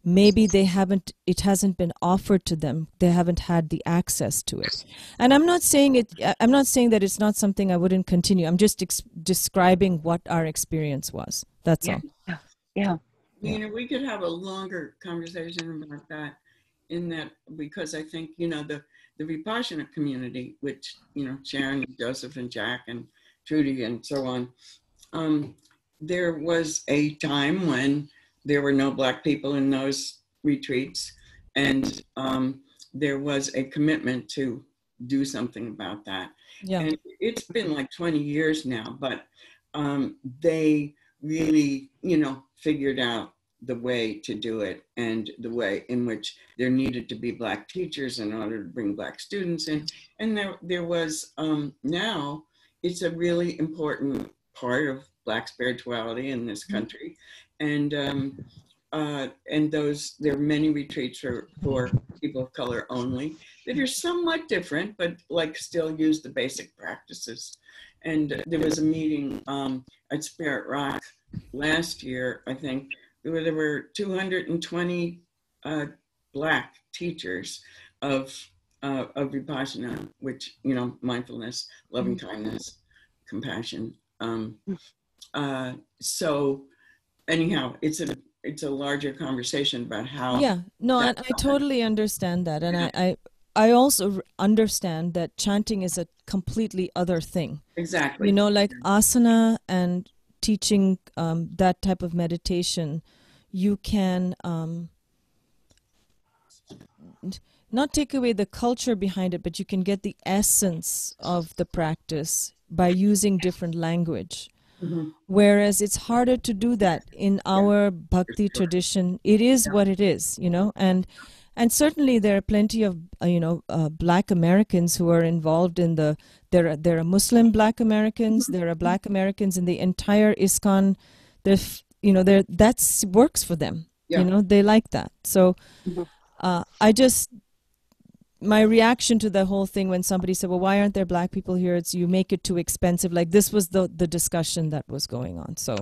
maybe it hasn't been offered to them. They haven't had the access to it. And I'm not saying that it's not something I wouldn't continue. I'm just describing what our experience was. That's all. Yeah. You know, we could have a longer conversation about that, in that, because I think, you know, the Vipassana community, which, you know, Sharon and Joseph and Jack and Trudy and so on, there was a time when there were no Black people in those retreats, and there was a commitment to do something about that. Yeah. And it's been like 20 years now, but they really, you know, figured out the way to do it, and the way in which there needed to be Black teachers in order to bring Black students in. And there was, now it's a really important part of Black spirituality in this country. And there are many retreats for people of color only that are somewhat different, but like still use the basic practices. And there was a meeting at Spirit Rock last year, I think, where there were 220 Black teachers of Vipassana, which, you know, mindfulness, loving kindness, compassion. So anyhow, it's a larger conversation about how. Yeah, no, and I totally understand that. And I also understand that chanting is a completely other thing. Exactly. You know, like asana and teaching that type of meditation, you can not take away the culture behind it, but you can get the essence of the practice by using different language. Mm-hmm. Whereas it's harder to do that in our bhakti tradition. It is what it is, you know, and certainly there are plenty of Black Americans who are involved in there are Muslim Black Americans, there are Black Americans in the entire ISKCON. That works for them. Yeah. You know, they like that. So I just, my reaction to the whole thing when somebody said, well, why aren't there black people here? It's you make it too expensive. Like this was the discussion that was going on. So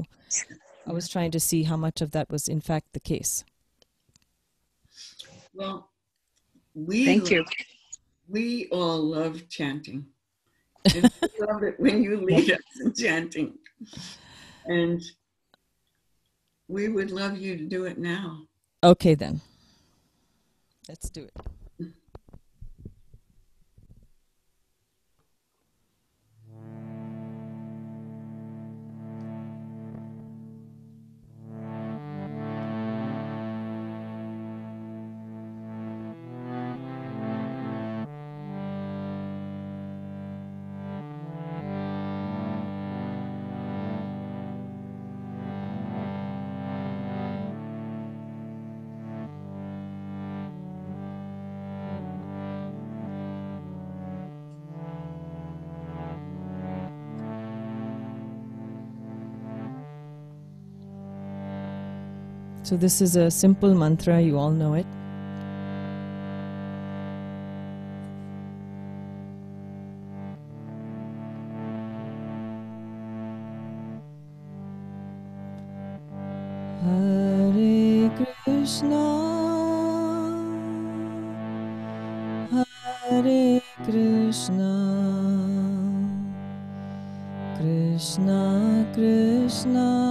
I was trying to see how much of that was in fact the case. Well, we all love chanting. And we love it when you lead us in chanting. And we would love you to do it now. Okay, then. Let's do it. So this is a simple mantra, you all know it. Hare Krishna, Hare Krishna, Krishna Krishna,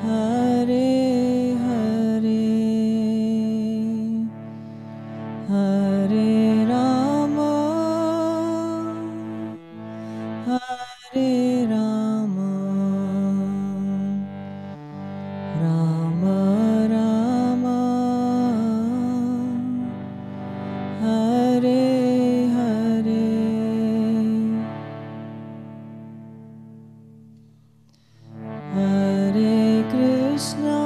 Hare Hare, Hare Rama, Hare Rama, Rama Rama, Hare Hare. Hare Krishna,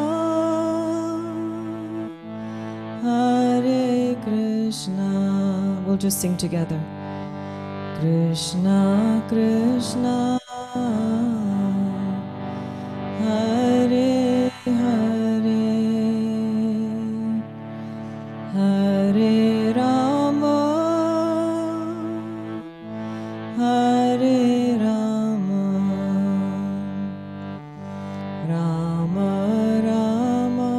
Hare Krishna. We'll just sing together. Krishna, Krishna, Hare Hare, Hare Rama, Hare Rama, Rama Rama,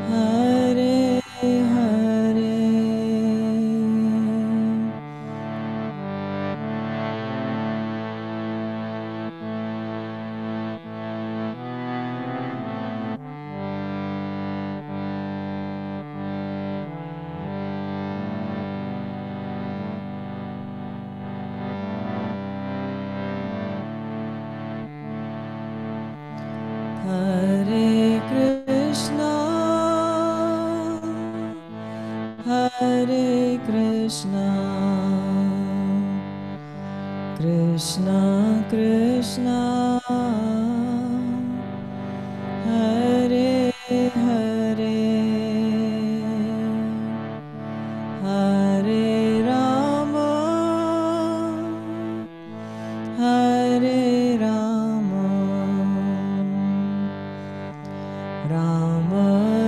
Hare Hare. Hare Krishna, Hare Krishna, Krishna Krishna, Hare Hare, Hare Rama, Hare Rama, Rama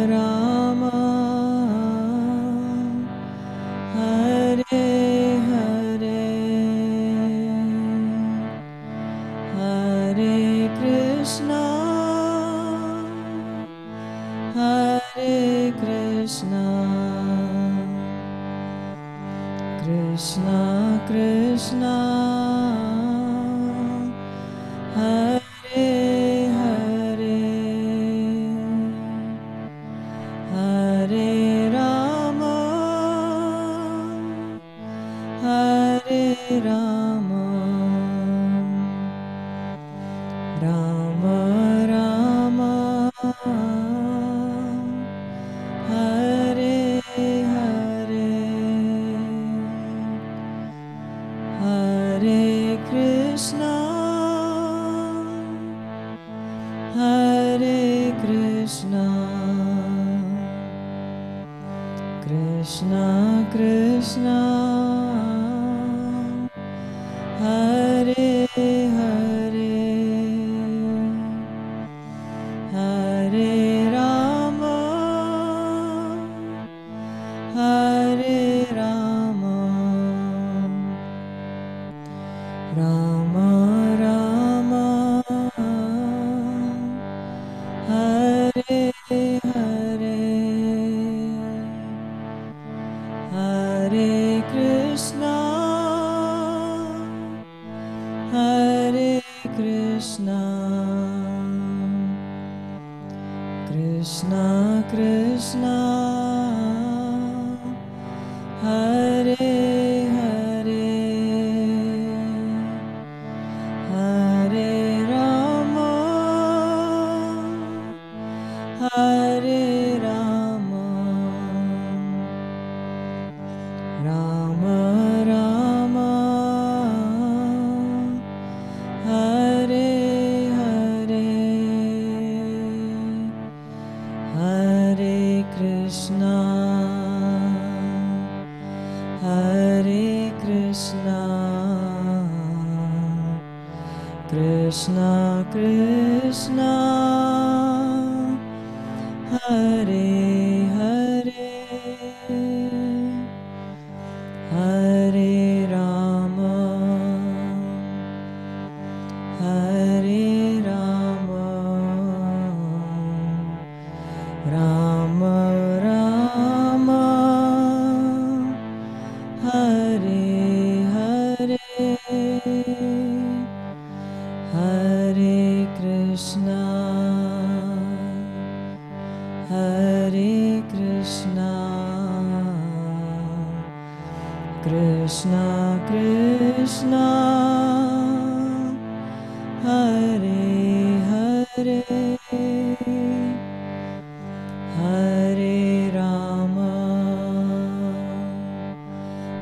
Rama, Hare Hare, Hare Krishna, Hare Krishna, Krishna Krishna, Hare Hare, Hare Rama, Hare Rama, Rama Rama, Hare Hare, Hare Krishna, Hare Krishna, Krishna Krishna, Hare Hare, Hare Rama, Krishna Hare Hare Hare Rama Hare Rama Rama Rama Hare Hare Hare Krishna Hare Krishna Krishna Krishna Hare Hare Hare Rama Hare Rama Rama Rama Hare Hare Hare Krishna Hare Krishna Krishna Krishna Hare Hare Hare Rama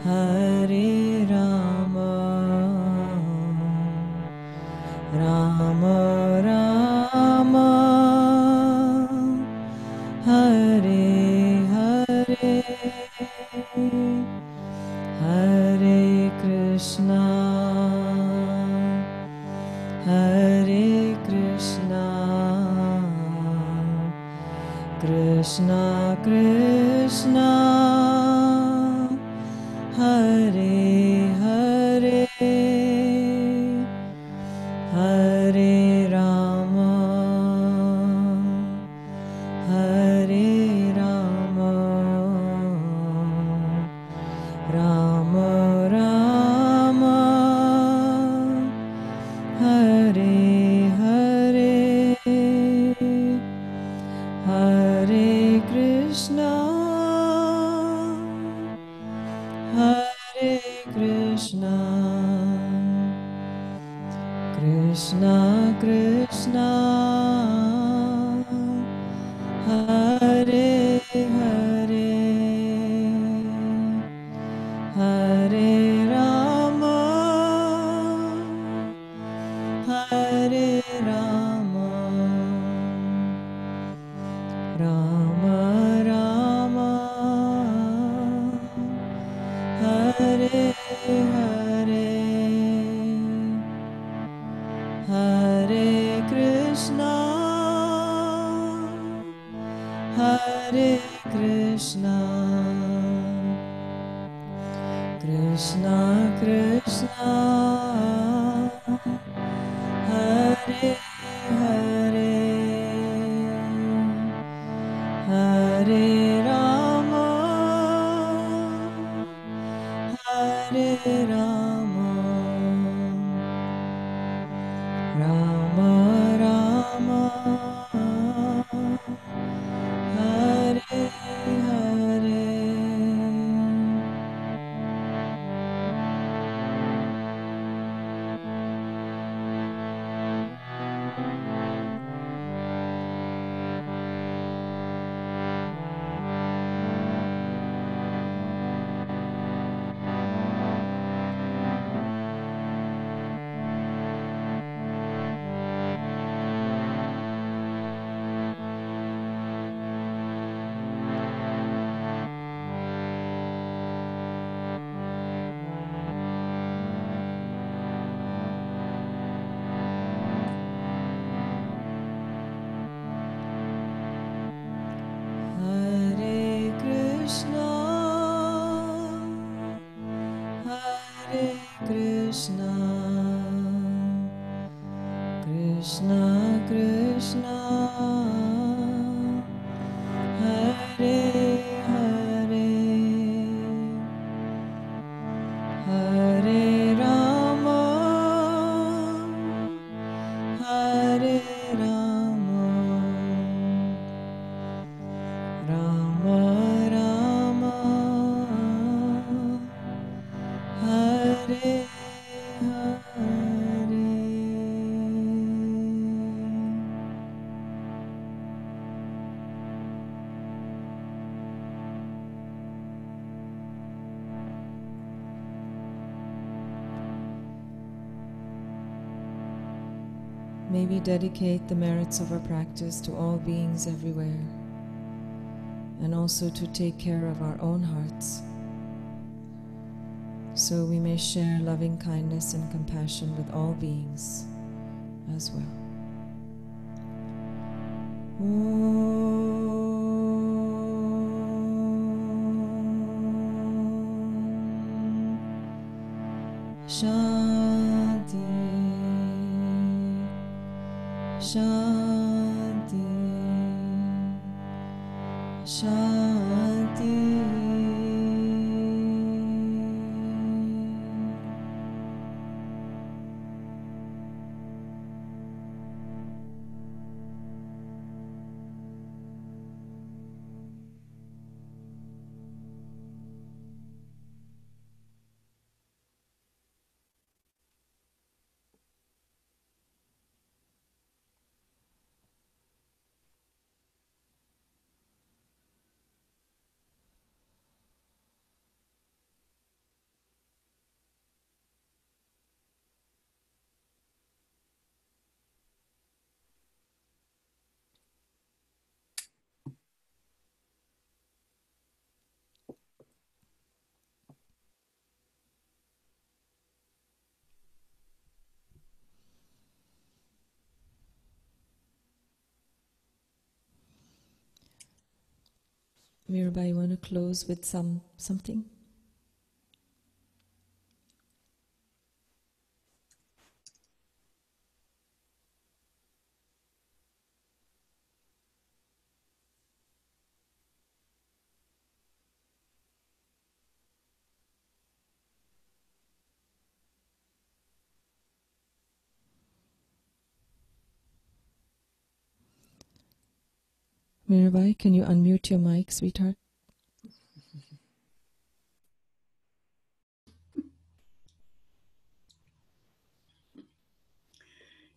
Hare Rama Rama Rama Hare Hare Hare Krishna Hare Krishna Krishna Krishna Hare Hare Hare Rama Hare Rama Rama Rama Hare Hare Hare Krishna Hare Krishna Krishna Krishna Hare Hare Hare Rama Hare Rama Rama Rama Hare Hare Hare Krishna Hare Krishna Krishna Krishna Hare Hare Hare Rama Hare Rama Rama Rama Hare Hare Hare Krishna Hare Krishna Krishna Krishna Hare Hare Hare Rama Hare Rama May we dedicate the merits of our practice to all beings everywhere, and also to take care of our own hearts, so we may share loving kindness and compassion with all beings as well. Shanti, Shanti, Shanti. Mirabai, you want to close with something? Mirabai, can you unmute your mic, sweetheart?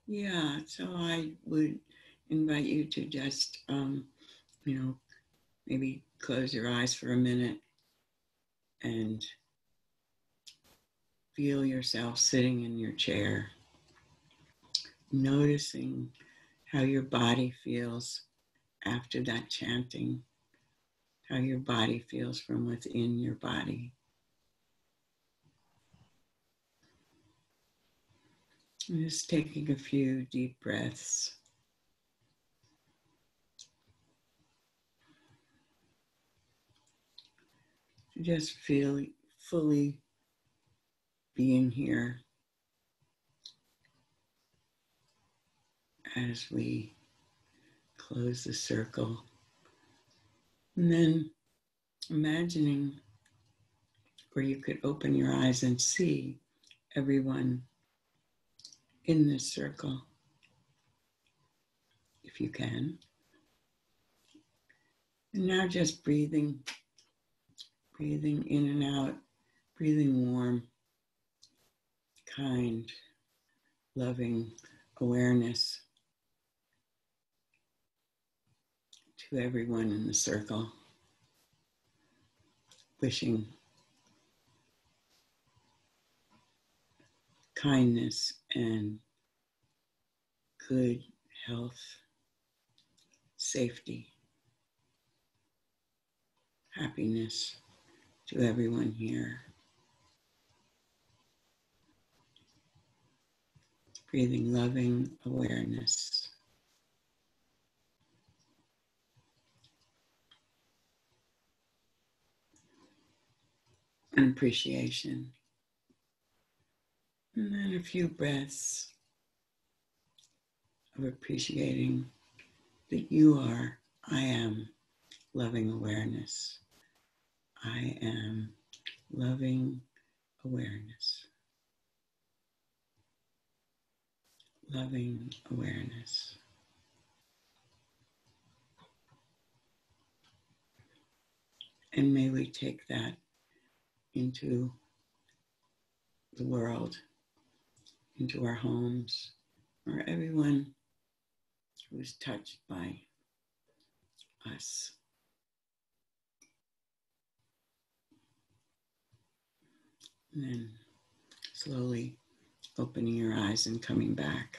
Yeah, so I would invite you to just, maybe close your eyes for a minute and feel yourself sitting in your chair, noticing how your body feels after that chanting, how your body feels from within your body. And just taking a few deep breaths. Just feel fully being here as we close the circle. And then imagining where you could open your eyes and see everyone in this circle, if you can. And now just breathing in and out, breathing warm, kind, loving awareness to everyone in the circle, wishing kindness and good health, safety, happiness to everyone here. Breathing loving awareness. And appreciation. And then a few breaths of appreciating that you are, I am loving awareness. I am loving awareness. Loving awareness. And may we take that into the world, into our homes, or everyone who is touched by us. And then slowly opening your eyes and coming back.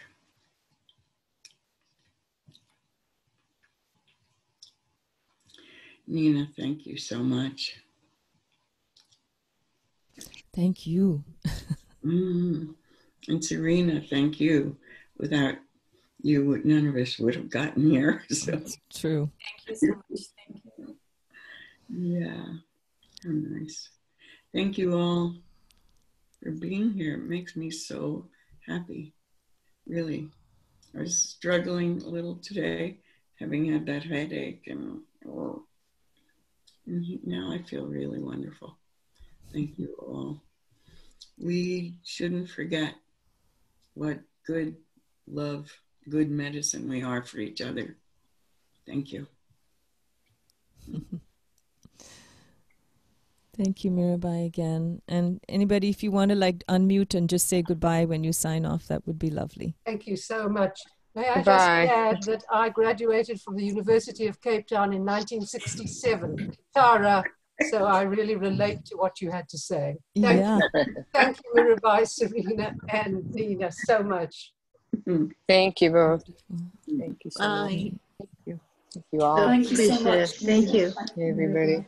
Nina, thank you so much. Thank you. And Serena, thank you. Without you, none of us would have gotten here. So. That's true. Thank you so much. Thank you. Yeah, how nice. Thank you all for being here. It makes me so happy, really. I was struggling a little today, having had that headache, and now I feel really wonderful. Thank you all. We shouldn't forget what good love, good medicine we are for each other. Thank you. Thank you, Mirabai, again. And anybody, if you want to like unmute and just say goodbye when you sign off, that would be lovely. Thank you so much. May I Goodbye. just add that I graduated from the University of Cape Town in 1967, Tara, so I really relate to what you had to say. Thank you. Thank you, Mirabai, Serena, and Nina, so much. Thank you both. Thank you so much. Bye. Thank you. Thank you all. Thank you so much. Thank you. Hey, everybody.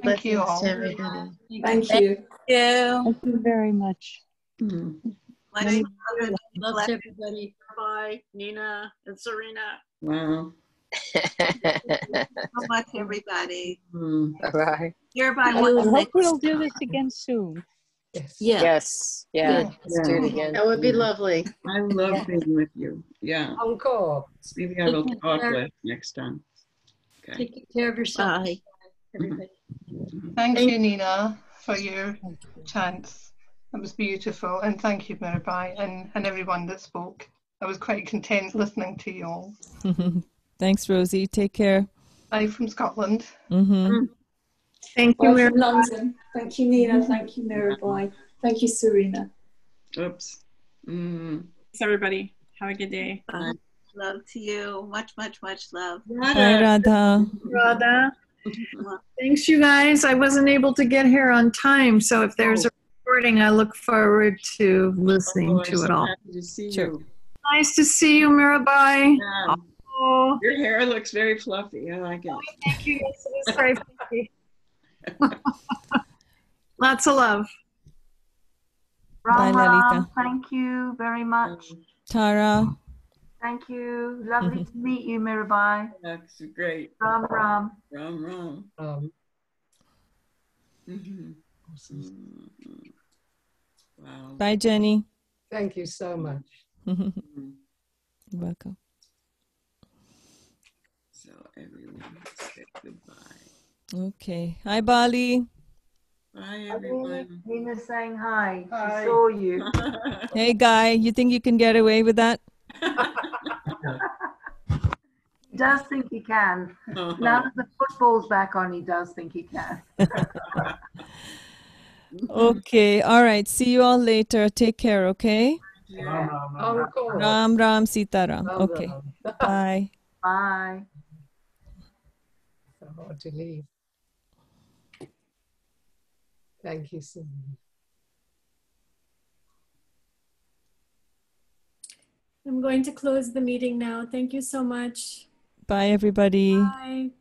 Thank you all. To everybody. Thank you. Thank you very much. Much Love to everybody. Bye, Nina and Serena. Wow. so much, everybody. Bye-bye. Hereby, I hope we'll do this again soon. Yeah. Yes. Yeah. Let's do it again. That would be lovely. I love being with you. Yeah. Encore. Maybe I will talk less next time. Okay. Take care of yourself. Bye. Everybody. Thank you, Nina, for your chants. That was beautiful. And thank you, Mirabai, and everyone that spoke. I was quite content listening to you all. Thanks, Rosie. Take care. Bye from Scotland. Thank you, from London. Thank you, Nina. Thank you, Mirabai. Thank you, Serena. Oops. Thanks, everybody. Have a good day. Love to you. Much, much, much love. Bye, Radha. Radha. Thanks, you guys. I wasn't able to get here on time, so if there's a recording, I look forward to listening to it all. Happy to see Sure. you. Nice to see you, Mirabai. Yeah. Oh, Your hair looks very fluffy. I like it. thank you. Yes, it is very pretty. Lots of love. Bye, Ram Lalita. Ram, thank you very much. Tara. Thank you. Lovely to meet you, Mirabai. That's great. Ram Ram. Ram. Wow. Bye, Jenny. Thank you so much. You're welcome. So everyone, say goodbye. Okay. Hi, Bali. Bye, everyone. Nina's saying hi. Hi. She saw you. Hey, Guy. You think you can get away with that? He does think he can. Now that the football's back on, he does think he can. Okay. All right. See you all later. Take care. Okay. Encore. Ram Ram Sitaram. Ram Okay. Ram. Bye. Bye. So hard to leave. Thank you, Serena. I'm going to close the meeting now. Thank you so much. Bye, everybody. Bye.